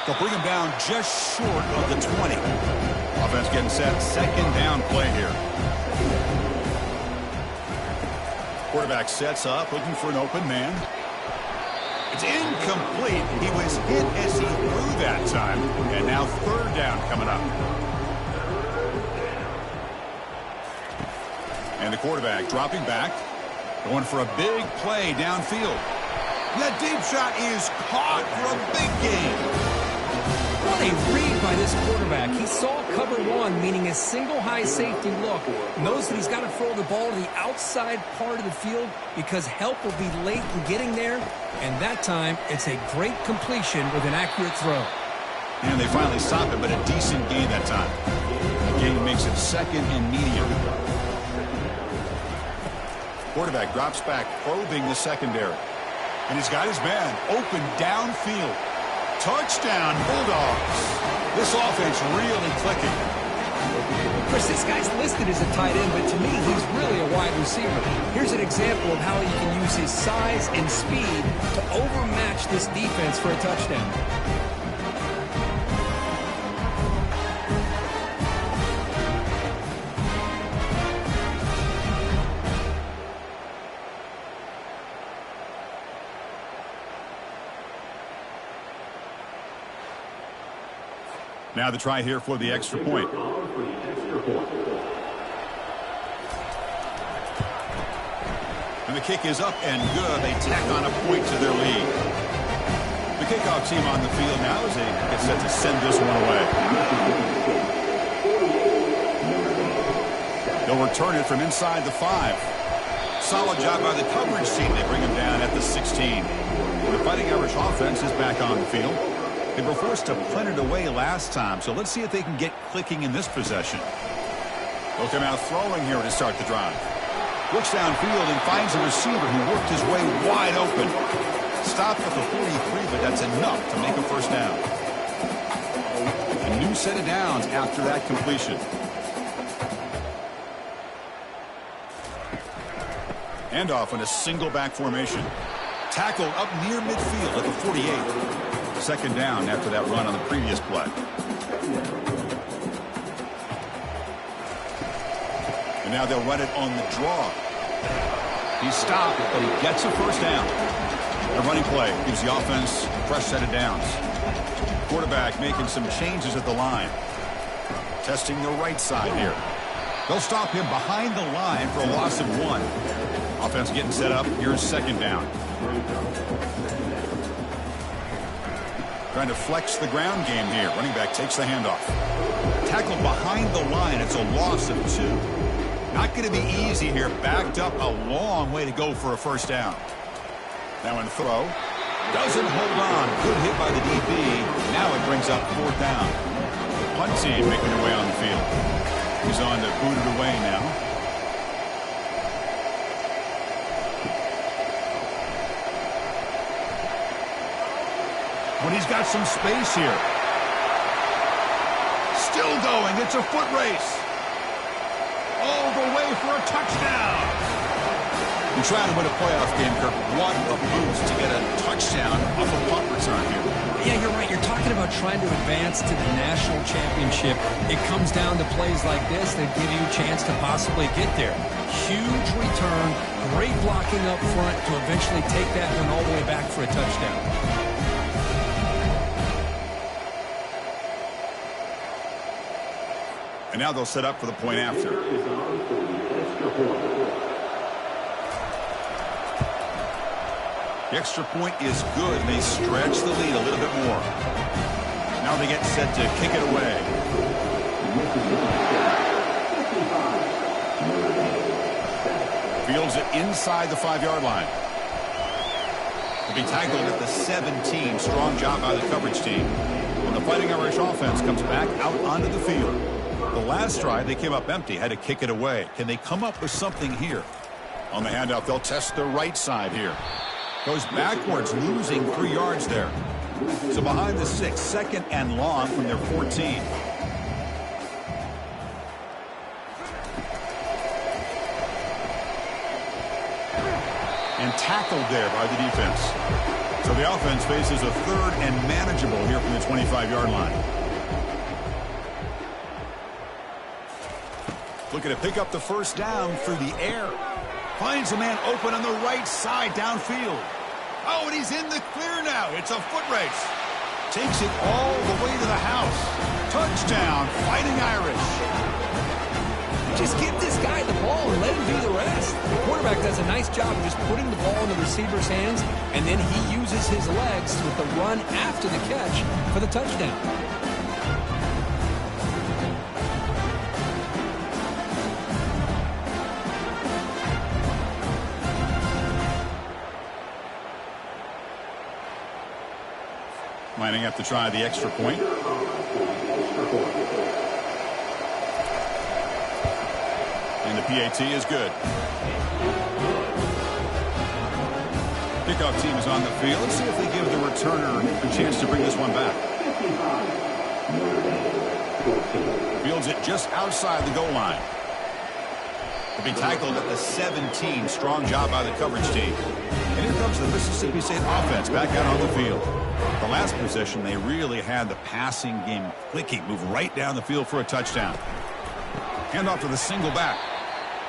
They'll bring him down just short of the 20. Offense getting set. Second down play here. Quarterback sets up, looking for an open man. It's incomplete. He was hit as he threw that time. And now third down coming up. And the quarterback dropping back. Going for a big play downfield. That deep shot is caught for a big gain. What a read by this quarterback. He saw cover one, meaning a single high safety look. Knows that he's got to throw the ball to the outside part of the field because help will be late in getting there. And that time, it's a great completion with an accurate throw. And they finally stop it, but a decent gain that time. The gain makes it second and medium. Quarterback drops back, probing the secondary. And he's got his man open downfield. Touchdown, Bulldogs. This offense really clicking. Chris, this guy's listed as a tight end, but to me, he's really a wide receiver. Here's an example of how he can use his size and speed to overmatch this defense for a touchdown. Now the try here for the extra point. And the kick is up and good. They tack on a point to their lead. The kickoff team on the field now as they get set to send this one away. They'll return it from inside the 5. Solid job by the coverage team. They bring him down at the 16. The Fighting Irish offense is back on the field. They were forced to punt it away last time, so let's see if they can get clicking in this possession. They'll come out throwing here to start the drive. Looks downfield and finds a receiver who worked his way wide open. Stopped at the 43, but that's enough to make a first down. A new set of downs after that completion. Handoff in a single back formation. Tackled up near midfield at the 48. Second down after that run on the previous play. And now they'll run it on the draw. He's stopped, but he gets a first down. The running play gives the offense a fresh set of downs. Quarterback making some changes at the line. Testing the right side here. They'll stop him behind the line for a loss of 1. Offense getting set up. Here's second down. Trying to flex the ground game here. Running back takes the handoff. Tackled behind the line. It's a loss of 2. Not going to be easy here. Backed up a long way to go for a first down. Now in throw. Doesn't hold on. Good hit by the DB. Now it brings up 4th down. The punt team making their way on the field. He's on to boot it away now. When he's got some space here. Still going. It's a foot race. All the way for a touchdown. You're trying to win a playoff game, Kirk. What a boost to get a touchdown off a punt return here. Yeah, you're right. You're talking about trying to advance to the national championship. It comes down to plays like this that give you a chance to possibly get there. Huge return. Great blocking up front to eventually take that one all the way back for a touchdown. And now they'll set up for the point after. The extra point is good, and they stretch the lead a little bit more. Now they get set to kick it away. Fields it inside the 5-yard line. Will be tackled at the 17. Strong job by the coverage team. And the Fighting Irish offense comes back out onto the field. The last drive, they came up empty, had to kick it away. Can they come up with something here? On the handoff, they'll test the right side here. Goes backwards, losing 3 yards there. So behind the 6, second and long from their 14. And tackled there by the defense. So the offense faces a third and manageable here from the 25-yard line. Looking to pick up the first down through the air. Finds a man open on the right side downfield. Oh, and he's in the clear now. It's a foot race. Takes it all the way to the house. Touchdown, Fighting Irish. Just give this guy the ball and let him do the rest. The quarterback does a nice job of just putting the ball in the receiver's hands, and then he uses his legs with the run after the catch for the touchdown. Lining up to try the extra point. And the PAT is good. Kickoff team is on the field. Let's see if they give the returner a chance to bring this one back. Fields it just outside the goal line. To be tackled at the 17. Strong job by the coverage team. And here comes the Mississippi State offense back out on the field. The last possession, they really had the passing game clicking. Move right down the field for a touchdown. Handoff to the single back.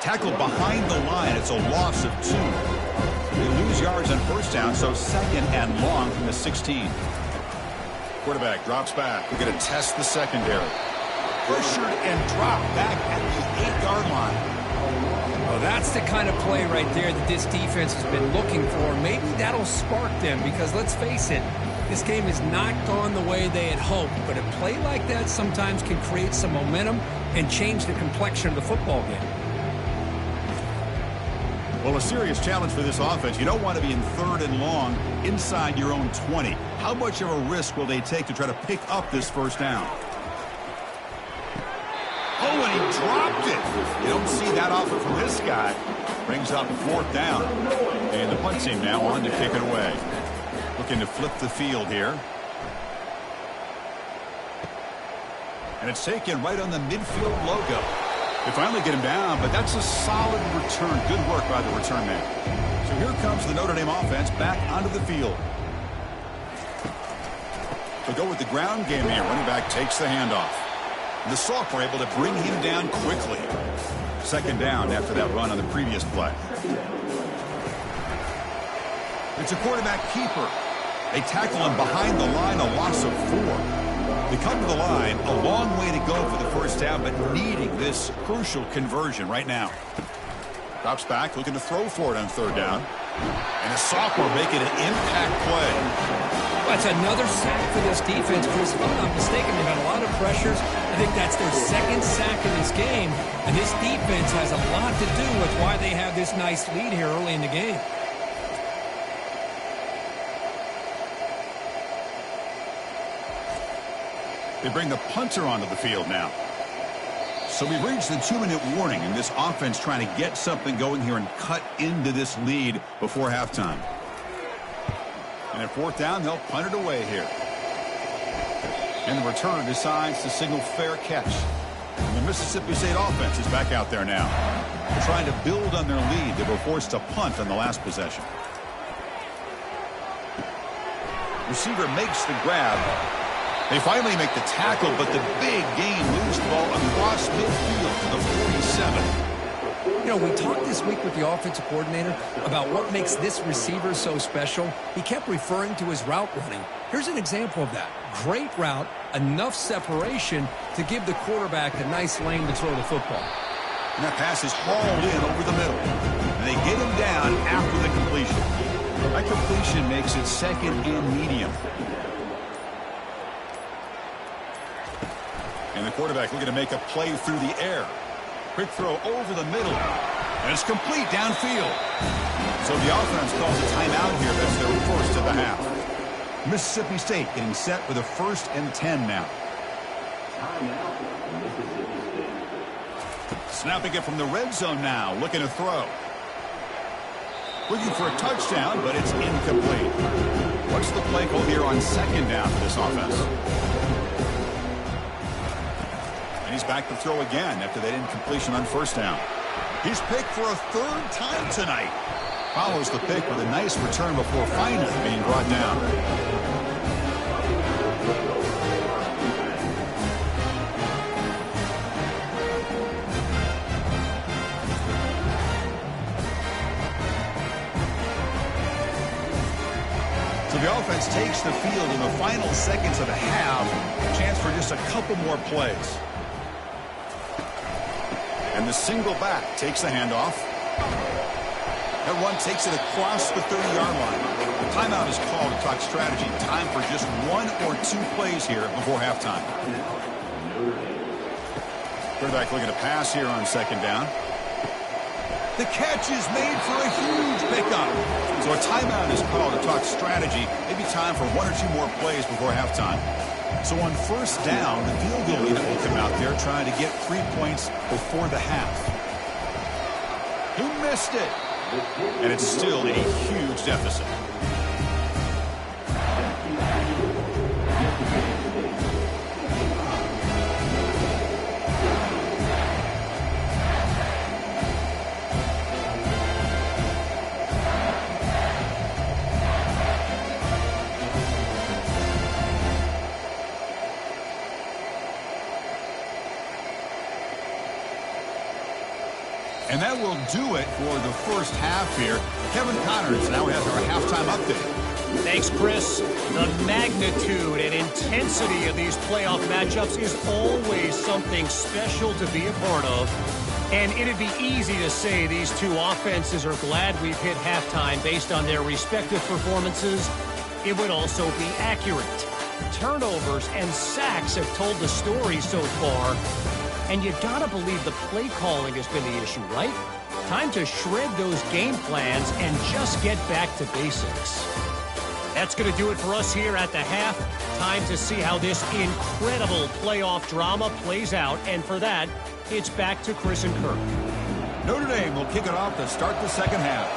Tackled behind the line. It's a loss of 2. They lose yards on first down, so second and long from the 16. Quarterback drops back. We're going to test the secondary. Pressured and dropped back at the 8-yard line. Well, that's the kind of play right there that this defense has been looking for. Maybe that'll spark them because, let's face it, this game has not gone the way they had hoped. But a play like that sometimes can create some momentum and change the complexion of the football game. Well, a serious challenge for this offense. You don't want to be in third and long inside your own 20. How much of a risk will they take to try to pick up this first down? Oh, and he dropped it. You don't see that often from this guy. Brings up fourth down. And the punt team now on to kick it away. Looking to flip the field here. And it's taken right on the midfield logo. They finally get him down, but that's a solid return. Good work by the return man. So here comes the Notre Dame offense back onto the field. They'll go with the ground game here. Running back takes the handoff. The sophomore able to bring him down quickly. Second down after that run on the previous play. It's a quarterback keeper. They tackle him behind the line, a loss of 4. They come to the line, a long way to go for the first down, but needing this crucial conversion right now. Drops back, looking to throw for it on third down. And a sophomore making an impact play. That's another sack for this defense, Chris. If I'm not mistaken, they've had a lot of pressures. I think that's their second sack in this game. And this defense has a lot to do with why they have this nice lead here early in the game. They bring the punter onto the field now. So we've reached the 2-minute warning, and this offense trying to get something going here and cut into this lead before halftime. And at fourth down, they'll punt it away here. And the returner decides to signal fair catch. And the Mississippi State offense is back out there now. They're trying to build on their lead. They were forced to punt on the last possession. Receiver makes the grab. They finally make the tackle, but the big gain moves the ball across midfield to the 47. You know, we talked this week with the offensive coordinator about what makes this receiver so special. He kept referring to his route running. Here's an example of that. Great route, enough separation to give the quarterback a nice lane to throw the football. And that pass is hauled in over the middle. And they get him down after the completion. That completion makes it second and medium. And the quarterback looking to make a play through the air. Quick throw over the middle. And it's complete downfield. So the offense calls a timeout here. That's their first of the half. Mississippi State getting set with a 1st and 10 now. Snapping it from the red zone now. Looking to throw. Looking for a touchdown, but it's incomplete. What's the play call here on second down for this offense? And he's back to throw again after that incompletion on first down. He's picked for a 3rd time tonight. follows the pick with a nice return before finally being brought down. So the offense takes the field in the final seconds of the half. Chance for just a couple more plays. And the single back takes the handoff. That one takes it across the 30-yard line. The timeout is called to talk strategy. Time for just 1 or 2 plays here before halftime. Quarterback looking to pass here on second down. The catch is made for a huge pickup. So a timeout is called to talk strategy. Maybe time for 1 or 2 more plays before halftime. So on first down, the field goal unit will come out there trying to get 3 points before the half. He missed it. And it's still a huge deficit. And that will do it for the first half here. Kevin Connors now has our halftime update. Thanks, Chris. The magnitude and intensity of these playoff matchups is always something special to be a part of. And it'd be easy to say these two offenses are glad we've hit halftime based on their respective performances. It would also be accurate. Turnovers and sacks have told the story so far. And you gotta believe the play calling has been the issue, right? Time to shred those game plans and just get back to basics. That's gonna do it for us here at the half. Time to see how this incredible playoff drama plays out. And for that, it's back to Chris and Kirk. Notre Dame will kick it off to start the second half.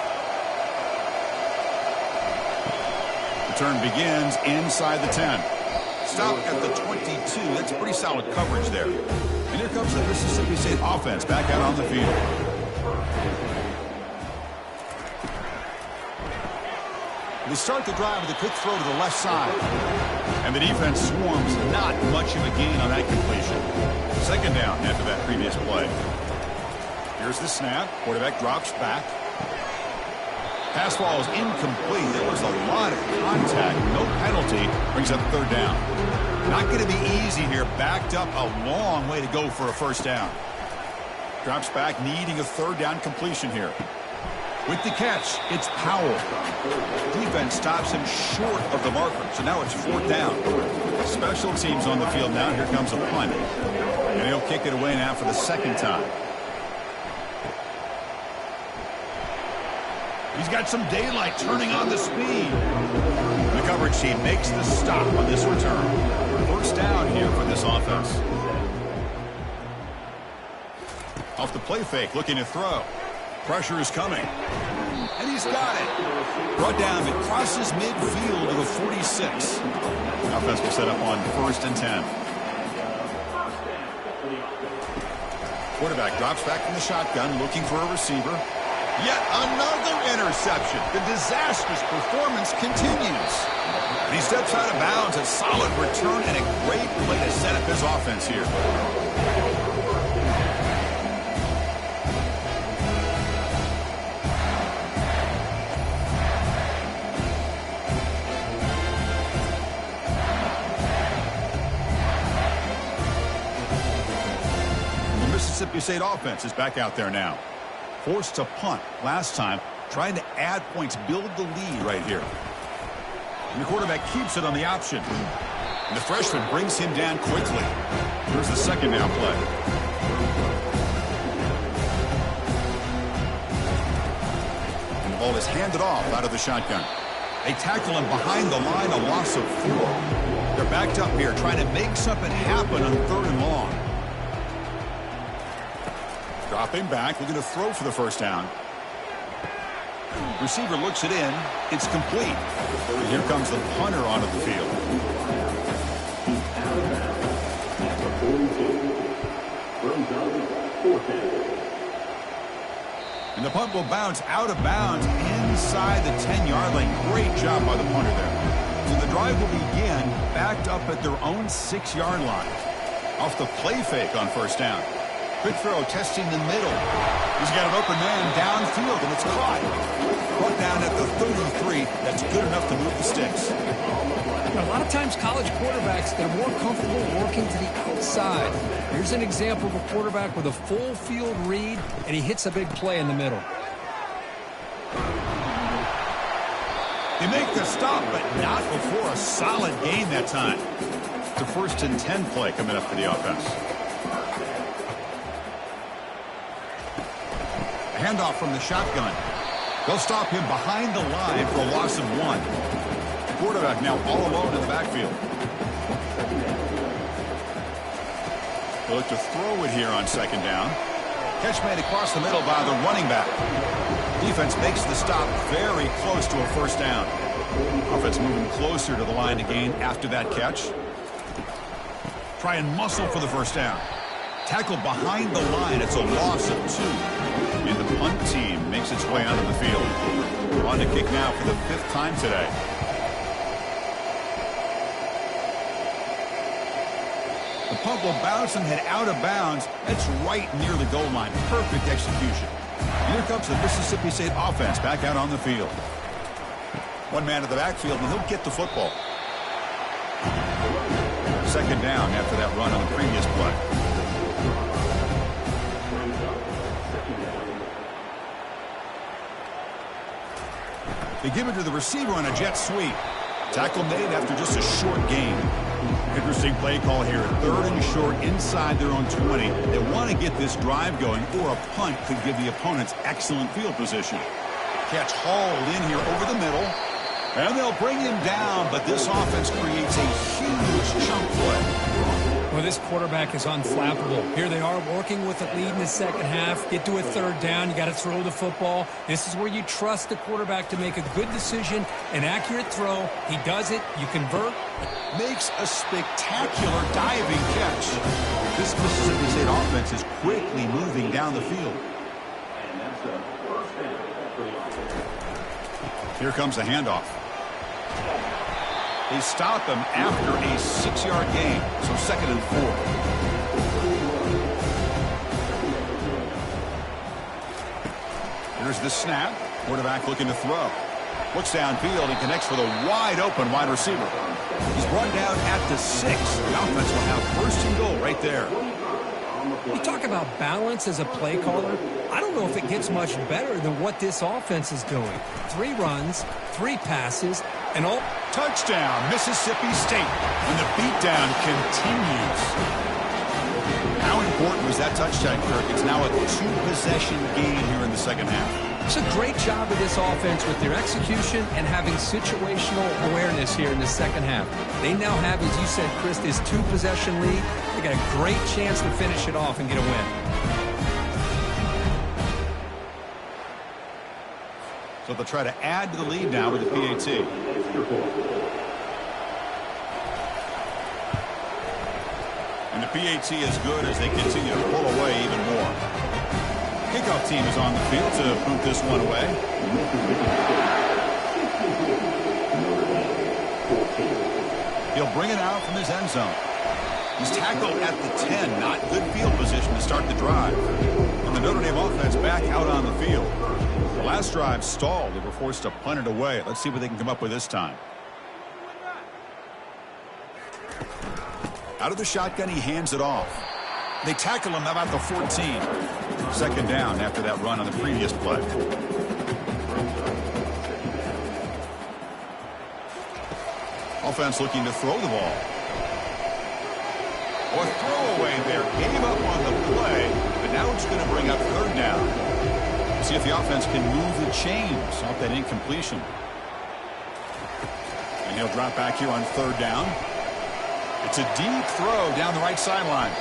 The turn begins inside the 10. Stop at the 22. That's pretty solid coverage there. And here comes the Mississippi State offense back out on the field. They start the drive with a quick throw to the left side. And the defense swarms, not much of a gain on that completion. Second down after that previous play. Here's the snap. Quarterback drops back. Pass ball is incomplete. There was a lot of contact. No penalty. Brings up third down. Not going to be easy here. Backed up a long way to go for a first down. Drops back, needing a third down completion here. With the catch, it's Powell. Defense stops him short of the marker. So now it's fourth down. Special teams on the field now. Here comes a punt. And he'll kick it away now for the second time. He's got some daylight, turning on the speed. The coverage team makes the stop on this return. First down here for this offense. Off the play fake, looking to throw. Pressure is coming. And he's got it. Brought down, it crosses midfield to the 46. Offense will set up on 1st and 10. Quarterback drops back from the shotgun, looking for a receiver. Yet another interception. The disastrous performance continues. And he steps out of bounds. A solid return and a great way to set up his offense here. The Mississippi State offense is back out there now. Forced to punt last time, trying to add points, build the lead right here. And the quarterback keeps it on the option. And the freshman brings him down quickly. Here's the second down play. And the ball is handed off out of the shotgun. They tackle him behind the line, a loss of 4. They're backed up here, trying to make something happen on 3rd and long. Dropping back, looking to throw for the first down. Receiver looks it in. It's complete. And here comes the punter onto the field. And the punt will bounce out of bounds inside the 10-yard lane. Great job by the punter there. So the drive will begin backed up at their own 6-yard line. Off the play fake on first down. Quick throw testing the middle. He's got an open man downfield, and it's caught. Brought down at the 33. That's good enough to move the sticks. A lot of times college quarterbacks, they're more comfortable working to the outside. Here's an example of a quarterback with a full field read, and he hits a big play in the middle. They make the stop, but not before a solid gain that time. It's a 1st and 10 play coming up for the offense. A handoff from the shotgun. They'll stop him behind the line for a loss of 1. Quarterback now all alone in the backfield. They'll look to throw it here on 2nd down. Catch made across the middle by the running back. Defense makes the stop very close to a 1st down. Offense moving closer to the line to gain after that catch. Try and muscle for the 1st down. Tackle behind the line. It's a loss of 2. And the punt team makes its way onto the field. On to kick now for the 5th time today. The punt will bounce and head out of bounds. That's right near the goal line. Perfect execution. Here comes the Mississippi State offense back out on the field. One man in the backfield, and he'll get the football. 2nd down after that run on the previous play. They give it to the receiver on a jet sweep. Tackle made after just a short gain. Interesting play call here. 3rd and short inside their own 20. They want to get this drive going, or a punt could give the opponents excellent field position. Catch hauled in here over the middle. And they'll bring him down, but this offense creates a huge chunk play. Well, this quarterback is unflappable. Here they are working with a lead in the 2nd half. Get to a 3rd down. You got to throw the football. This is where you trust the quarterback to make a good decision, an accurate throw. He does it. You convert. Makes a spectacular diving catch. This Mississippi State offense is quickly moving down the field. Here comes a handoff. They stop him after a 6-yard gain, so 2nd and 4. Here's the snap. Quarterback looking to throw. Looks downfield and connects with a wide-open wide receiver. He's brought down at the 6. The offense will have 1st and goal right there. You talk about balance as a play caller. I don't know if it gets much better than what this offense is doing. 3 runs, 3 passes, and all. Touchdown, Mississippi State. And the beatdown continues. How important was that touchdown, Kirk? It's now a 2-possession game here in the 2nd half. It's a great job of this offense with their execution and having situational awareness here in the 2nd half. They now have, as you said, Chris, this 2-possession lead. They got a great chance to finish it off and get a win. So they'll try to add to the lead now with the PAT. And the PAT is good as they continue to pull away even more. Kickoff team is on the field to boot this one away. He'll bring it out from his end zone. He's tackled at the 10. Not good field position to start the drive. And the Notre Dame offense back out on the field. The last drive stalled. They were forced to punt it away. Let's see what they can come up with this time. Out of the shotgun, he hands it off. They tackle him about the 14. 2nd down after that run on the previous play. Offense looking to throw the ball. Or throwaway there. Gave up on the play, but now it's going to bring up 3rd down. See if the offense can move the chains off that incompletion. And he'll drop back here on 3rd down. It's a deep throw down the right sideline.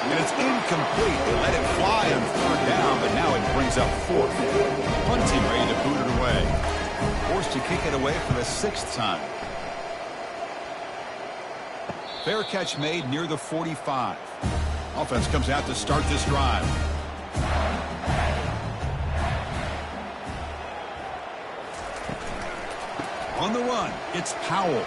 And it's incomplete. They let it fly on 3rd down, but now it brings up 4th. Punt team ready to boot it away. Forced to kick it away for the 6th time. Fair catch made near the 45. Offense comes out to start this drive. On the run, it's Powell.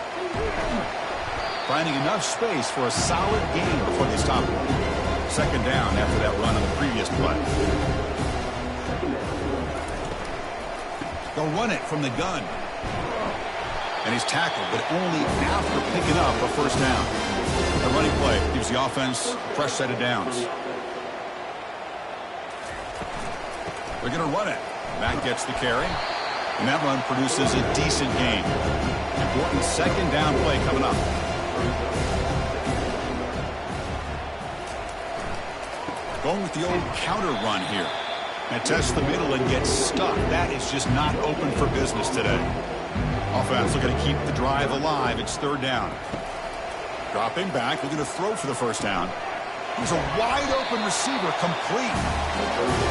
Finding enough space for a solid gain before they stop him. Second down after that run on the previous play. They'll run it from the gun. And he's tackled, but only after picking up a first down. The running play gives the offense a fresh set of downs. They're going to run it. Matt gets the carry. And that run produces a decent gain. Important second down play coming up. Going with the old counter run here. And tests the middle and gets stuck. That is just not open for business today. Offense looking to keep the drive alive. It's third down. Dropping back, looking to throw for the first down. He's a wide-open receiver, complete.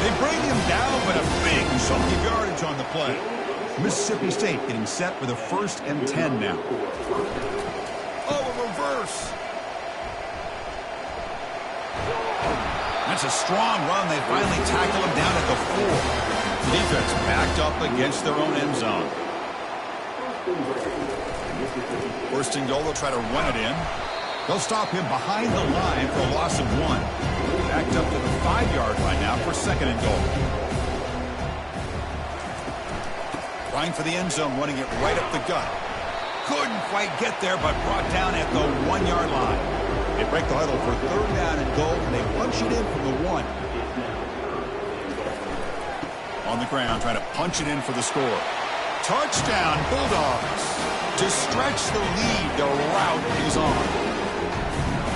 They bring him down, but a big chunk of yardage on the play. Mississippi State getting set with a 1st and 10 now. Oh, a reverse. That's a strong run. They finally tackle him down at the 4. The defense backed up against their own end zone. 1st and goal, they'll try to run it in. They'll stop him behind the line for a loss of 1. Backed up to the 5-yard line now for 2nd and goal. Trying for the end zone, running it right up the gut. Couldn't quite get there, but brought down at the 1-yard line. They break the huddle for 3rd down and goal, and they punch it in from the 1. On the ground, trying to punch it in for the score. Touchdown, Bulldogs. To stretch the lead, the route is on.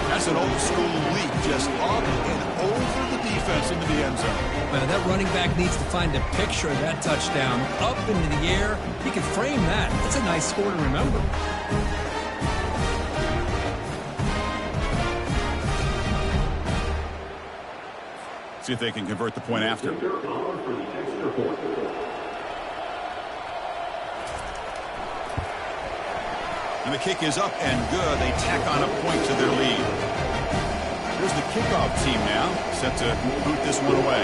That's an old-school leap, just up and over the defense into the end zone. Man, that running back needs to find a picture of that touchdown. Up into the air, he can frame that. That's a nice score to remember. See if they can convert the point after. And the kick is up and good. They tack on a point to their lead. Here's the kickoff team now, set to boot this one away.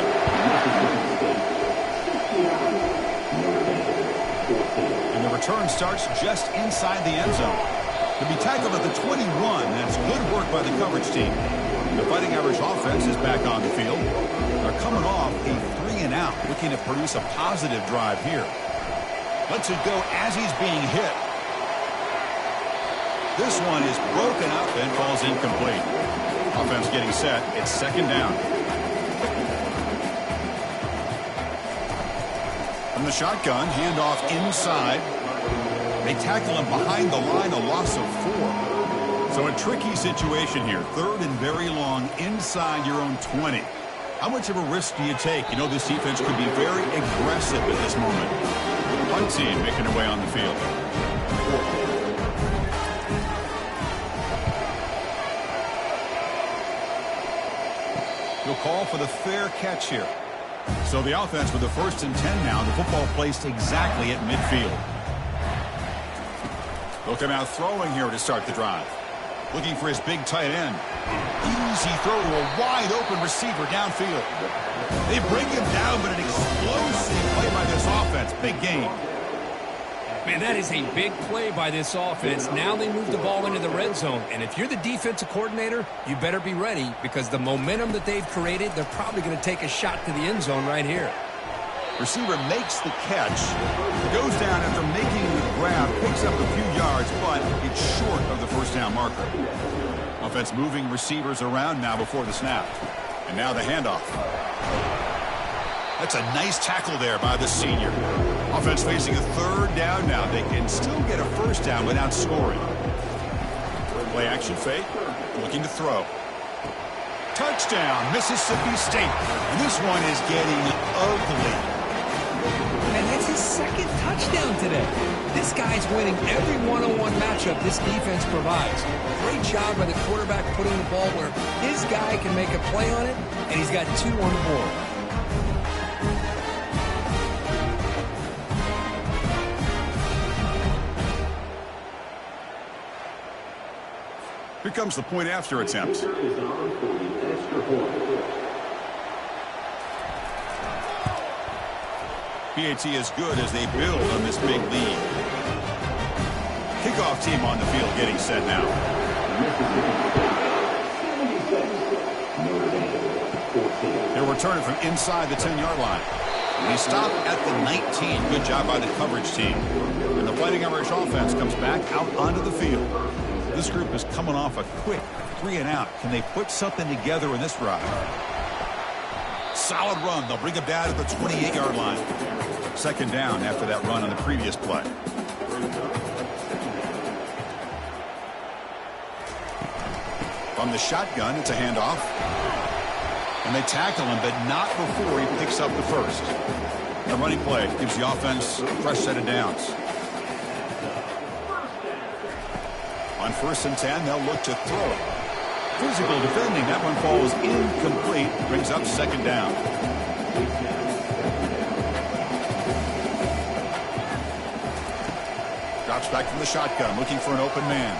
And the return starts just inside the end zone. To be tackled at the 21, that's good work by the coverage team. The Fighting Irish offense is back on the field. They're coming off a 3-and-out, looking to produce a positive drive here. Lets it go as he's being hit. This one is broken up and falls incomplete. Offense getting set. It's 2nd down. From the shotgun, handoff inside. They tackle him behind the line, a loss of 4. So a tricky situation here. 3rd and very long inside your own 20. How much of a risk do you take? You know this defense could be very aggressive at this moment. Punt team making their way on the field. He'll call for the fair catch here. So the offense with the 1st and 10 now. The football placed exactly at midfield. They'll come out throwing here to start the drive. Looking for his big tight end. Easy throw to a wide-open receiver downfield. They bring him down, but an explosive play by this offense. Big game. Man, that is a big play by this offense. Now they move the ball into the red zone. And if you're the defensive coordinator, you better be ready because the momentum that they've created, they're probably going to take a shot to the end zone right here. Receiver makes the catch. Goes down after making the grab. Picks up a few yards, but it's short of the 1st down marker. Offense moving receivers around now before the snap. And now the handoff. That's a nice tackle there by the senior. Offense facing a 3rd down now. They can still get a 1st down without scoring. Play action fake. Looking to throw. Touchdown, Mississippi State. And this one is getting ugly. And that's his 2nd touchdown today. This guy's winning every one-on-one matchup this defense provides. Great job by the quarterback putting the ball where his guy can make a play on it, and he's got 2 on the board. Here comes the point after attempt. PAT is good as they build on this big lead. Kickoff team on the field getting set now. They'll return it from inside the 10-yard line. They stop at the 19. Good job by the coverage team. And the Fighting Irish offense comes back out onto the field. This group is coming off a quick 3-and-out. Can they put something together in this drive? Solid run. They'll bring it down to the 28-yard line. Second down after that run on the previous play. From the shotgun, it's a handoff. And they tackle him, but not before he picks up the first. The running play gives the offense a fresh set of downs. On 1st and 10, they'll look to throw it. Physical defending. That one falls incomplete. Brings up second down. Drops back from the shotgun, looking for an open man.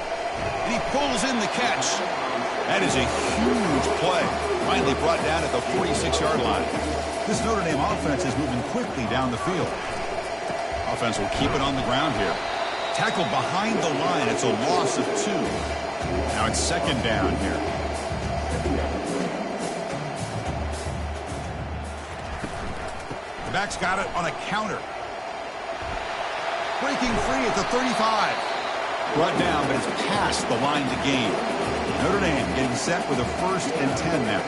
And he pulls in the catch. That is a huge play. Finally brought down at the 46-yard line. This Notre Dame offense is moving quickly down the field. Offense will keep it on the ground here. Tackle behind the line. It's a loss of 2. Now it's second down here. The back's got it on a counter. Breaking free at the 35. Brought down, but it's past the line to gain. Notre Dame getting set with a 1st and 10 now.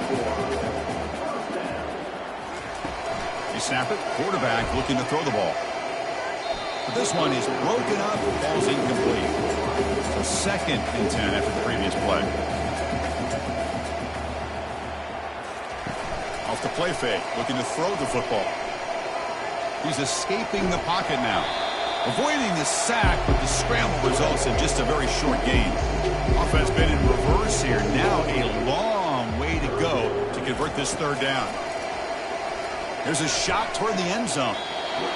They snap it. Quarterback looking to throw the ball. But this one is broken up. Ball's incomplete. So 2nd and 10 after the previous play. Off the play fake. Looking to throw the football. He's escaping the pocket now. Avoiding the sack, but the scramble results in just a very short gain. Offense been in reverse here. Now a long way to go to convert this 3rd down. There's a shot toward the end zone.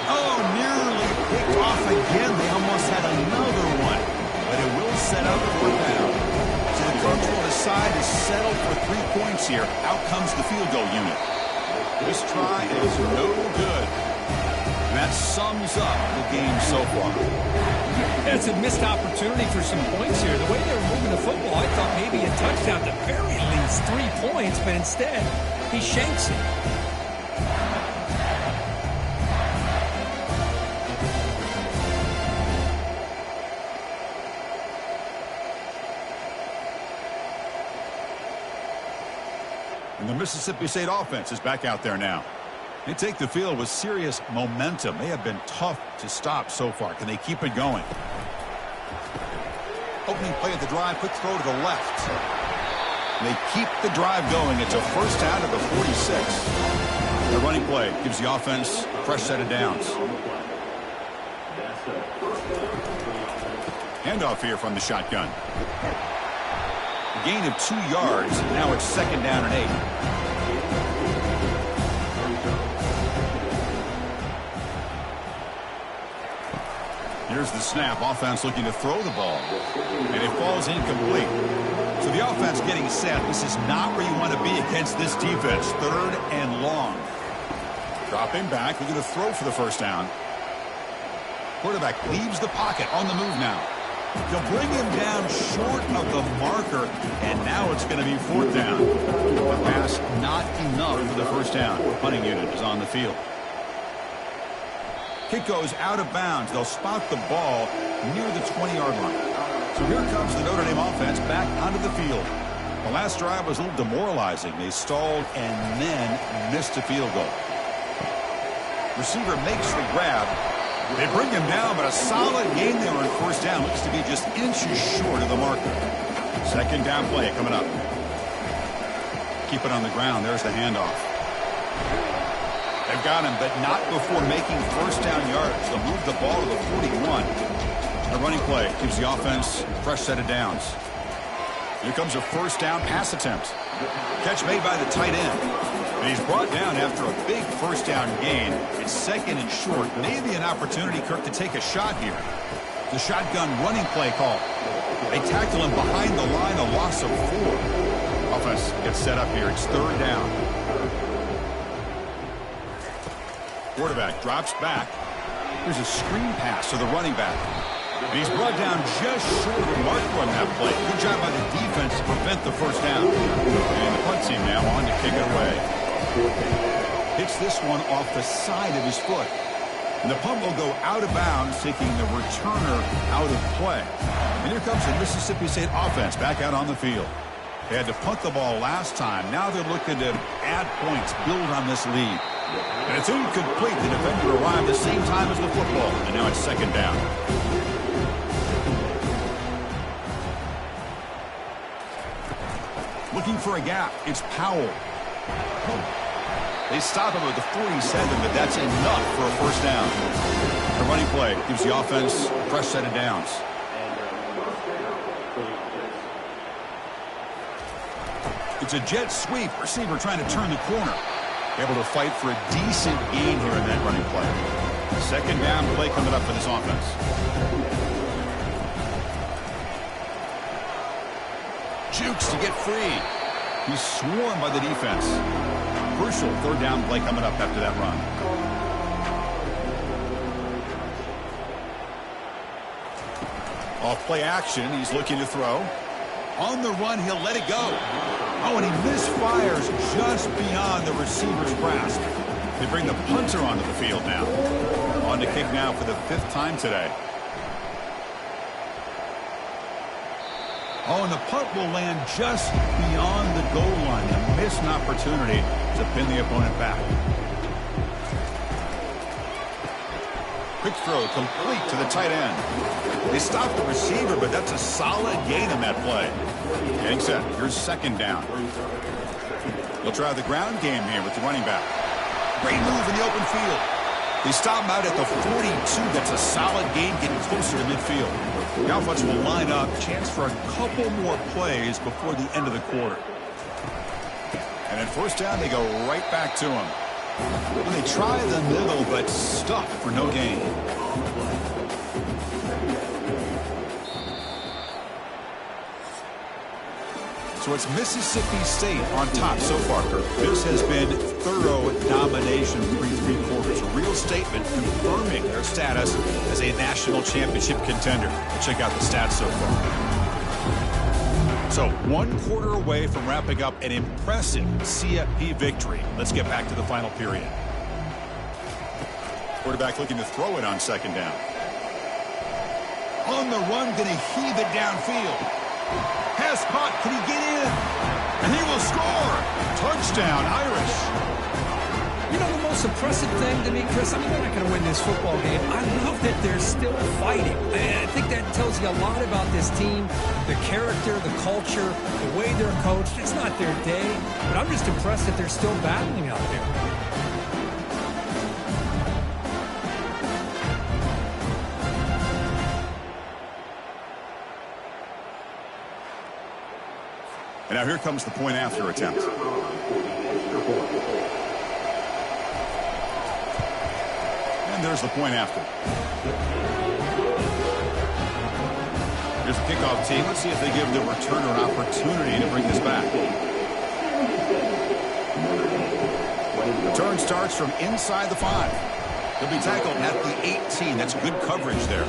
Oh, nearly picked off again. They almost had another one, but it will set up 4th down. So the coach will decide to settle for 3 points here. Out comes the field goal unit. This try is no good. And that sums up the game so far. It's a missed opportunity for some points here. The way they were moving the football, I thought maybe a touchdown, at the very least 3 points, but instead, he shanks it. And the Mississippi State offense is back out there now. They take the field with serious momentum. They have been tough to stop so far. Can they keep it going? Opening play of the drive, quick throw to the left. They keep the drive going. It's a 1st down to the 46. The running play gives the offense a fresh set of downs. Handoff here from the shotgun. A gain of 2 yards. Now it's 2nd down and 8. Here's the snap. Offense looking to throw the ball. And it falls incomplete. So the offense getting set. This is not where you want to be against this defense. 3rd and long. Dropping back. Looking to throw for the 1st down. Quarterback leaves the pocket on the move now. They'll bring him down short of the marker. And now it's going to be 4th down. The pass not enough for the 1st down. Punting unit is on the field. Kick goes out of bounds. They'll spot the ball near the 20-yard line. So here comes the Notre Dame offense back onto the field. The last drive was a little demoralizing. They stalled and then missed a field goal. Receiver makes the grab. They bring him down, but a solid gain there on 1st down. Looks to be just inches short of the marker. 2nd down play coming up. Keep it on the ground. There's the handoff. They've got him, but not before making 1st down yards. They'll move the ball to the 41. The running play gives the offense a fresh set of downs. Here comes a 1st down pass attempt. Catch made by the tight end. And he's brought down after a big 1st down gain. It's 2nd and short. Maybe an opportunity, Kirk, to take a shot here. The shotgun running play call. They tackle him behind the line, a loss of 4. Offense gets set up here. It's 3rd down. Quarterback drops back. Here's a screen pass to the running back. And he's brought down just short of the marker on that play. Good job by the defense to prevent the first down. And the punt team now on to kick it away. Hits this one off the side of his foot. And the punt will go out of bounds, taking the returner out of play. And here comes the Mississippi State offense back out on the field. They had to punt the ball last time. Now they're looking to add points, build on this lead. And it's incomplete. The defender arrived the same time as the football. And now it's second down. Looking for a gap. It's Powell. They stop him at the 47, but that's enough for a first down. The running play gives the offense a fresh set of downs. It's a jet sweep. Receiver trying to turn the corner. Able to fight for a decent gain here in that running play. Second down play coming up for this offense. Jukes to get free. He's swarmed by the defense. Crucial third down play coming up after that run. Off play action. He's looking to throw. On the run, he'll let it go. Oh, and he misfires just beyond the receiver's grasp. They bring the punter onto the field now. On to kick now for the 5th time today. Oh, and the punt will land just beyond the goal line. A missed opportunity to pin the opponent back. Quick throw complete to the tight end. They stop the receiver, but that's a solid gain on that play. Getting set. Here's second down. They'll try the ground game here with the running back. Great move in the open field. They stop him out at the 42. That's a solid gain, getting closer to midfield. The offense will line up. Chance for a couple more plays before the end of the quarter. And at first down, they go right back to him. And they try the middle, but stuck for no gain. So it's Mississippi State on top so far, Kirk. This has been thorough domination through 3 quarters. A real statement confirming their status as a national championship contender. Check out the stats so far. So 1 quarter away from wrapping up an impressive CFP victory. Let's get back to the final period. Quarterback looking to throw it on second down. On the run, going to heave it downfield. Pass caught. Can he get in? And he will score. Touchdown, Irish. You know, the most impressive thing to me, Chris, I mean, they're not going to win this football game. I love that they're still fighting. I think that tells you a lot about this team, the character, the culture, the way they're coached. It's not their day, but I'm just impressed that they're still battling out there. And now here comes the point after attempt. And there's the point after. Here's the kickoff team. Let's see if they give the returner an opportunity to bring this back. Return starts from inside the 5. He'll be tackled at the 18. That's good coverage there.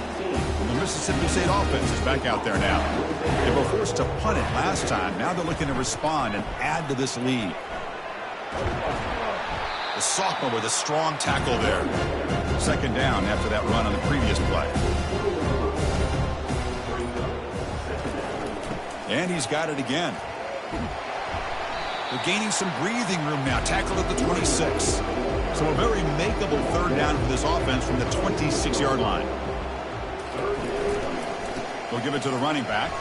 The Mississippi State offense is back out there now. They were forced to punt it last time. Now they're looking to respond and add to this lead. The sophomore with a strong tackle there. Second down after that run on the previous play. And he's got it again. They're gaining some breathing room now. Tackled at the 26. So a very makeable third down for this offense from the 26-yard line. They'll give it to the running back.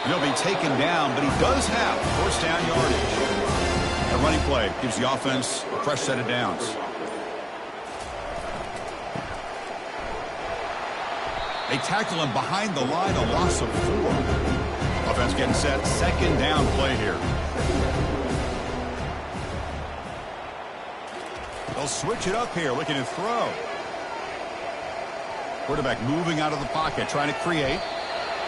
And he'll be taken down, but he does have first down yardage. The running play gives the offense a fresh set of downs. They tackle him behind the line, a loss of 4. Offense getting set, second down play here. They'll switch it up here, looking to throw. Quarterback moving out of the pocket, trying to create.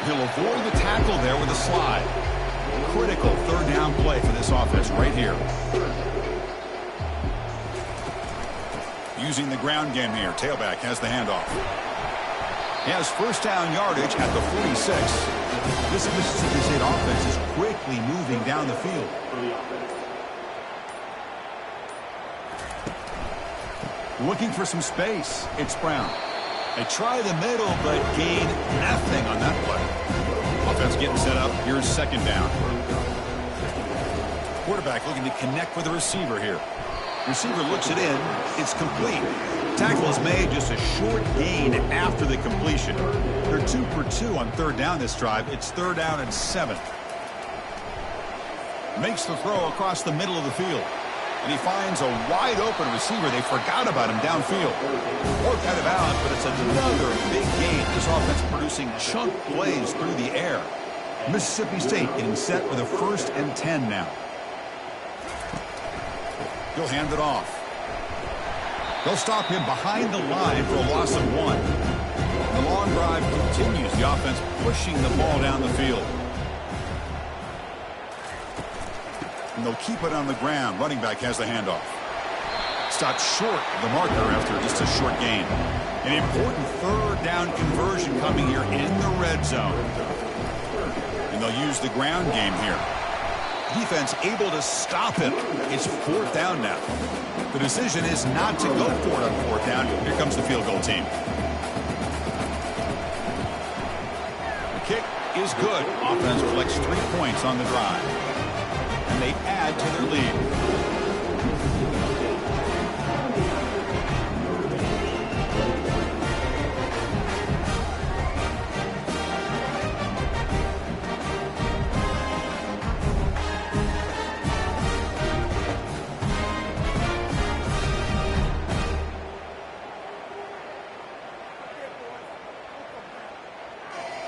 He'll avoid the tackle there with a slide. Critical third down play for this offense right here. Using the ground game here. Tailback has the handoff. He has first down yardage at the 46. This Mississippi State offense is quickly moving down the field. Looking for some space. It's Brown. They try the middle, but gain nothing on that play. Offense getting set up. Here's second down. Quarterback looking to connect with the receiver here. Receiver looks it in. It's complete. Tackle is made, just a short gain after the completion. They're 2 for 2 on third down this drive. It's third down and 7. Makes the throw across the middle of the field. And he finds a wide open receiver. They forgot about him downfield. Worked out of bounds, but it's another big gain. This offense producing chunk plays through the air. Mississippi State getting set with a 1st and 10 now. He'll hand it off. They'll stop him behind the line for a loss of 1. The long drive continues. The offense pushing the ball down the field. And they'll keep it on the ground. Running back has the handoff. Stopped short of the marker after just a short gain. An important third down conversion coming here in the red zone. And they'll use the ground game here. Defense able to stop him. It's 4th down now. The decision is not to go for it on 4th down. Here comes the field goal team. The kick is good. Offense collects 3 points on the drive. And they add to their lead.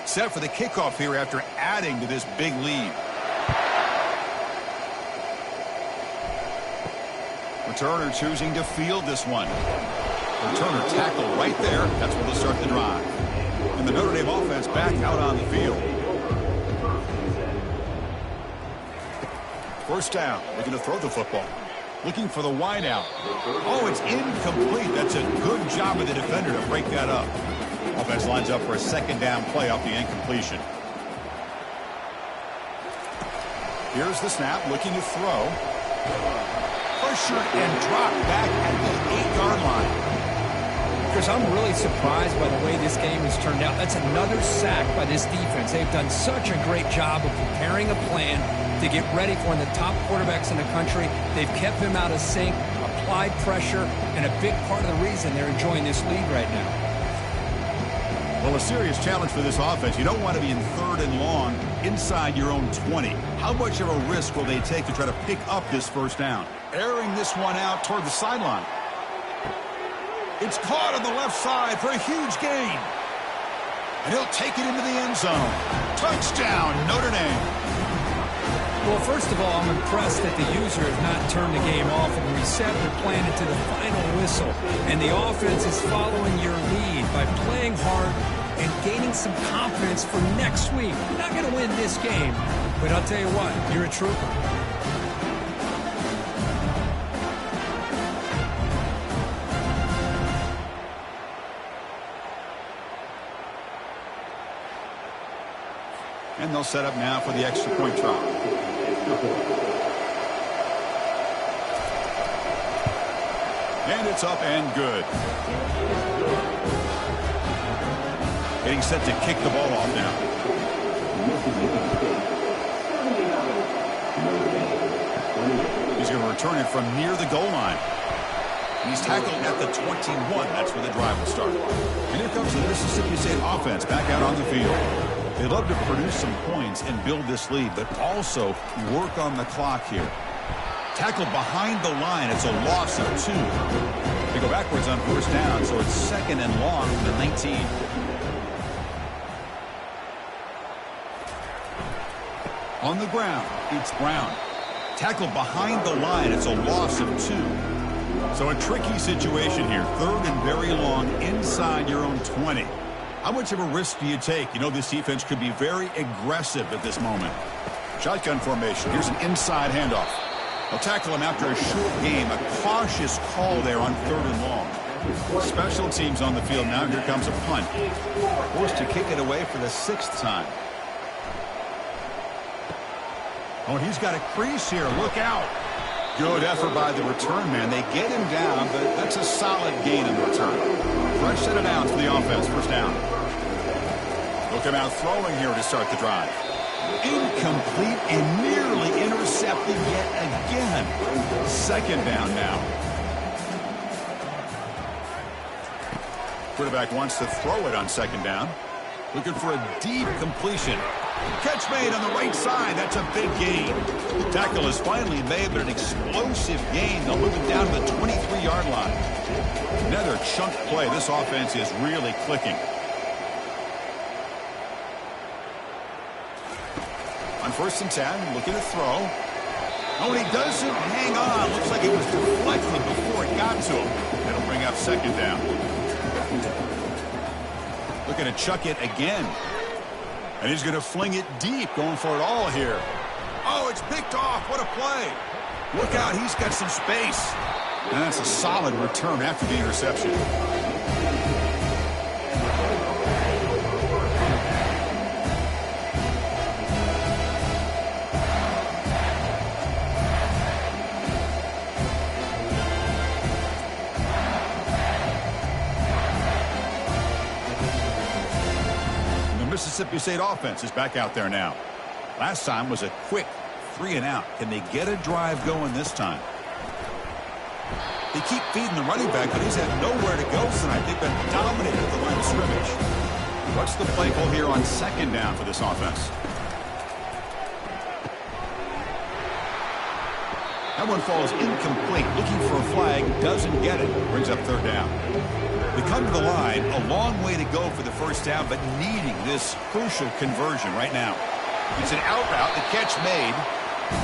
Set for the kickoff here after adding to this big lead. Returner choosing to field this one. Returner tackle right there. That's where they'll start the drive. And the Notre Dame offense back out on the field. First down. Looking to throw the football. Looking for the wide out. Oh, it's incomplete. That's a good job of the defender to break that up. Offense lines up for a second down play off the incompletion. Here's the snap, looking to throw. Pressure and drop back at the 8-yard line. Chris, I'm really surprised by the way this game has turned out. That's another sack by this defense. They've done such a great job of preparing a plan to get ready for one of the top quarterbacks in the country. They've kept him out of sync, applied pressure, and a big part of the reason they're enjoying this lead right now. Well, a serious challenge for this offense. You don't want to be in 3rd and long inside your own 20. How much of a risk will they take to try to pick up this first down? Airing this one out toward the sideline. It's caught on the left side for a huge gain. And he'll take it into the end zone. Touchdown, Notre Dame. Well, first of all, I'm impressed that the user has not turned the game off and reset their plan into the final whistle. And the offense is following your lead by playing hard and gaining some confidence for next week. You're not going to win this game, but I'll tell you what, you're a trooper. And they'll set up now for the extra point try. And it's up and good. Getting set to kick the ball off now. He's going to return it from near the goal line. And he's tackled at the 21. That's where the drive will start. And here comes the Mississippi State offense back out on the field. They love to produce some points and build this lead, but also work on the clock here. Tackled behind the line. It's a loss of 2. They go backwards on first down, so it's 2nd and long from the 19. On the ground, it's Brown. Tackled behind the line. It's a loss of 2. So a tricky situation here. 3rd and very long inside your own 20. How much of a risk do you take? You know this defense could be very aggressive at this moment. Shotgun formation. Here's an inside handoff. They'll tackle him after a short game. A cautious call there on 3rd and long. Special teams on the field now. Here comes a punt. Forced to kick it away for the 6th time. Oh, he's got a crease here. Look out. Good effort by the return man. They get him down, but that's a solid gain in the return. Fresh set of downs for the offense. First down. They'll come out throwing here to start the drive. Incomplete and nearly intercepted yet again. 2nd down now. Quarterback wants to throw it on 2nd down. Looking for a deep completion. Catch made on the right side. That's a big gain. The tackle is finally made, but an explosive gain. They'll move it down to the 23-yard line. Another chunk play. This offense is really clicking. On 1st and 10, looking to throw. Oh, and he doesn't hang on. Looks like it was deflected before it got to him. That'll bring up 2nd down. Looking to chuck it again. And he's going to fling it deep, going for it all here. Oh, it's picked off. What a play. Look out, he's got some space. And that's a solid return after the interception. Mississippi State offense is back out there now. Last time was a quick 3-and-out. Can they get a drive going this time? They keep feeding the running back, but he's had nowhere to go tonight. They've been dominated at the line of scrimmage. What's the play call here on 2nd down for this offense? That one falls incomplete. Looking for a flag, doesn't get it. Brings up 3rd down. They come to the line, a long way to go for the 1st down, but needing this crucial conversion right now. It's an out route, the catch made.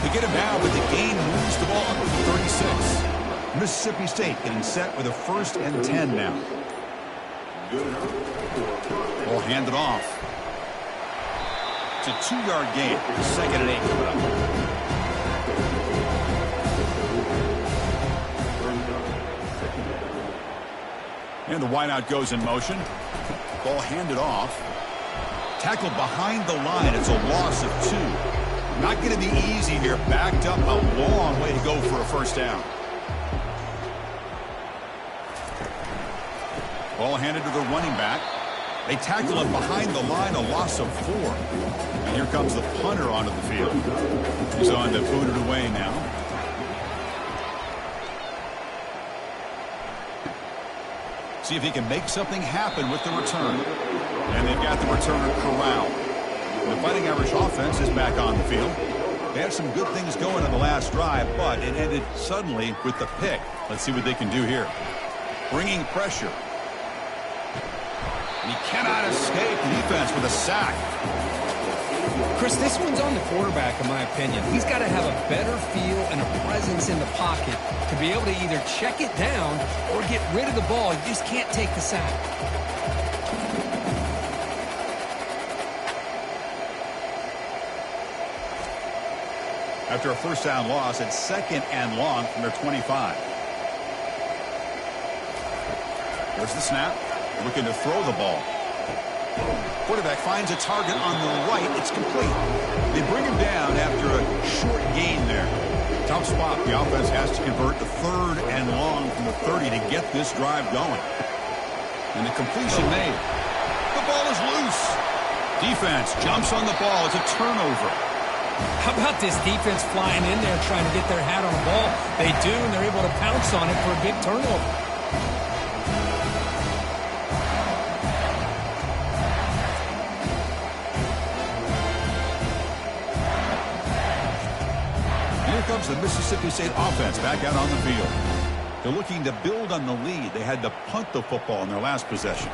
They get him down, but the gain moves the ball up to the 36. Mississippi State getting set with a 1st and 10 now. Ball handed off. It's a 2-yard gain. 2nd and 8 coming up. And the wideout goes in motion. Ball handed off. Tackled behind the line. It's a loss of 2. Not going to be easy here. Backed up a long way to go for a 1st down. Ball handed to the running back. They tackle him behind the line. A loss of 4. And here comes the punter onto the field. He's on to boot it away now. See if he can make something happen with the return. And they've got the returner corralled. The Fighting Irish offense is back on the field. They had some good things going on the last drive, but it ended suddenly with the pick. Let's see what they can do here. Bringing pressure. And he cannot escape the defense with a sack. Chris, this one's on the quarterback, in my opinion. He's got to have a better feel and a presence in the pocket to be able to either check it down or get rid of the ball. You just can't take the sack. After a 1st down loss, it's 2nd and long from their 25. There's the snap. Looking to throw the ball. Quarterback finds a target on the right. It's complete. They bring him down after a short gain there. Tough spot. The offense has to convert the 3rd and long from the 30 to get this drive going. And the completion made. The ball is loose. Defense jumps on the ball. It's a turnover. How about this defense flying in there trying to get their hat on the ball? They do, and they're able to pounce on it for a big turnover. Comes the Mississippi State offense back out on the field. They're looking to build on the lead. They had to punt the football in their last possession.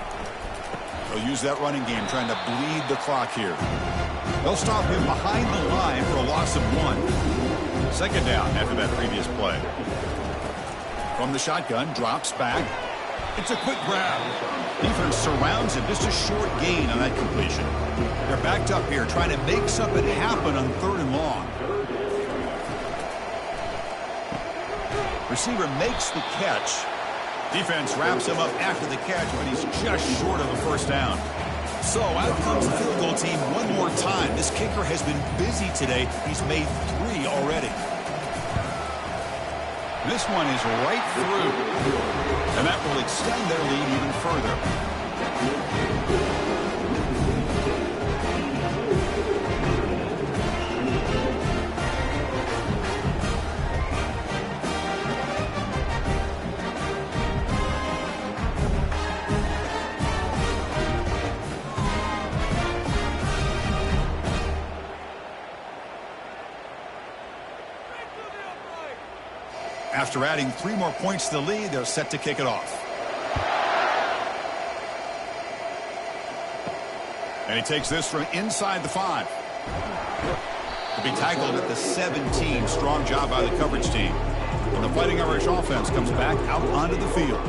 They'll use that running game trying to bleed the clock here. They'll stop him behind the line for a loss of 1. 2nd down after that previous play. From the shotgun, drops back. It's a quick grab. Defense surrounds him. Just a short gain on that completion. They're backed up here trying to make something happen on 3rd and long. Receiver makes the catch. Defense wraps him up after the catch, but he's just short of a first down. So out comes the field goal team one more time. This kicker has been busy today. He's made 3 already. This one is right through. And that will extend their lead even further. After adding 3 more points to the lead, they're set to kick it off. And he takes this from inside the 5. To be tackled at the 17. Strong job by the coverage team. And the Fighting Irish offense comes back out onto the field.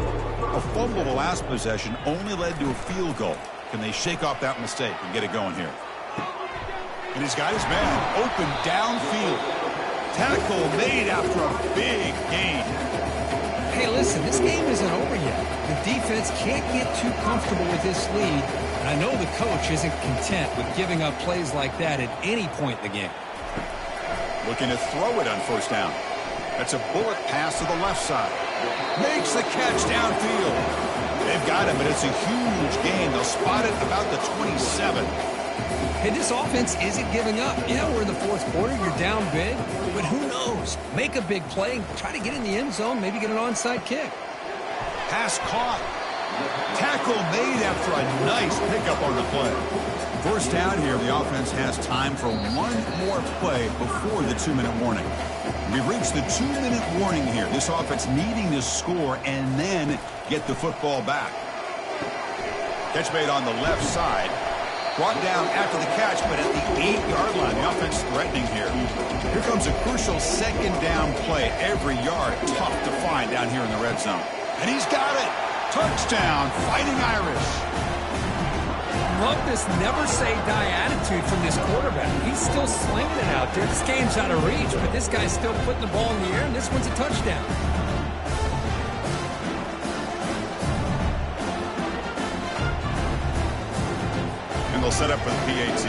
A fumble the last possession only led to a field goal. Can they shake off that mistake and get it going here? And he's got his man open downfield. Tackle made after a big gain. Hey, listen, this game isn't over yet. The defense can't get too comfortable with this lead, and I know the coach isn't content with giving up plays like that at any point in the game. Looking to throw it on first down. That's a bullet pass to the left side. Makes the catch downfield. They've got him, but it's a huge gain. They'll spot it about the 27. Hey, this offense isn't giving up. Yeah, we're in the 4th quarter. You're down big. But who knows? Make a big play. Try to get in the end zone. Maybe get an onside kick. Pass caught. Tackle made after a nice pickup on the play. First down here. The offense has time for one more play before the 2-minute warning. We've reached the 2-minute warning here. This offense needing to score and then get the football back. Catch made on the left side. Brought down after the catch, but at the 8-yard line. The offense threatening here. Here comes a crucial 2nd down play. Every yard tough to find down here in the red zone. And he's got it. Touchdown, Fighting Irish. Love this never-say-die attitude from this quarterback. He's still slinging it out there. This game's out of reach, but this guy's still putting the ball in the air, and this one's a touchdown. They'll set up for the PAT.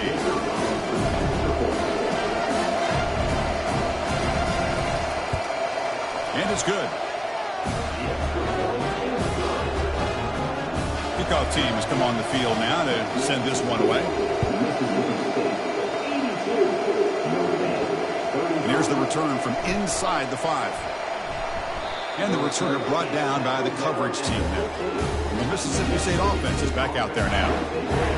And it's good. Kickoff teams come on the field now to send this one away. And here's the return from inside the 5. And the returner brought down by the coverage team now. And the Mississippi State offense is back out there now.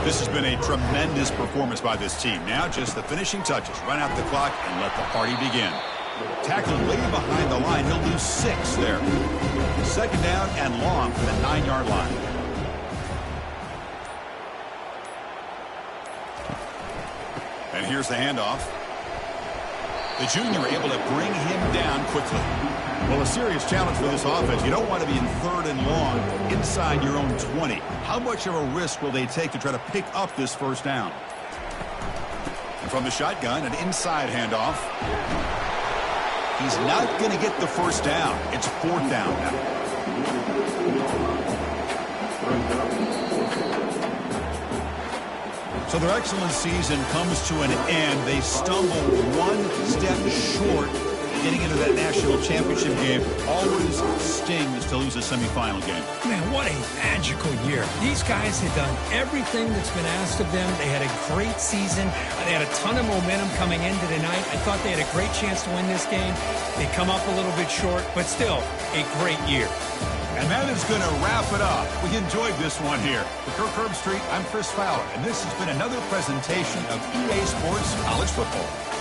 This has been a tremendous performance by this team. Now just the finishing touches. Run out the clock and let the party begin. Tackled way behind the line. He'll lose 6 there. 2nd down and long from the 9-yard line. And here's the handoff. The junior able to bring him down quickly. Well, a serious challenge for this offense. You don't want to be in 3rd and long inside your own 20. How much of a risk will they take to try to pick up this first down? And from the shotgun, an inside handoff. He's not going to get the first down. It's 4th down now. So their excellent season comes to an end. They stumble one step short getting into that national championship game. Always stings to lose a semifinal game. Man, what a magical year. These guys had done everything that's been asked of them. They had a great season. They had a ton of momentum coming into tonight. I thought they had a great chance to win this game. They come up a little bit short, but still a great year. And that is going to wrap it up. We enjoyed this one here. For Kirk Herbstreit, I'm Chris Fowler, and this has been another presentation of EA Sports College Football.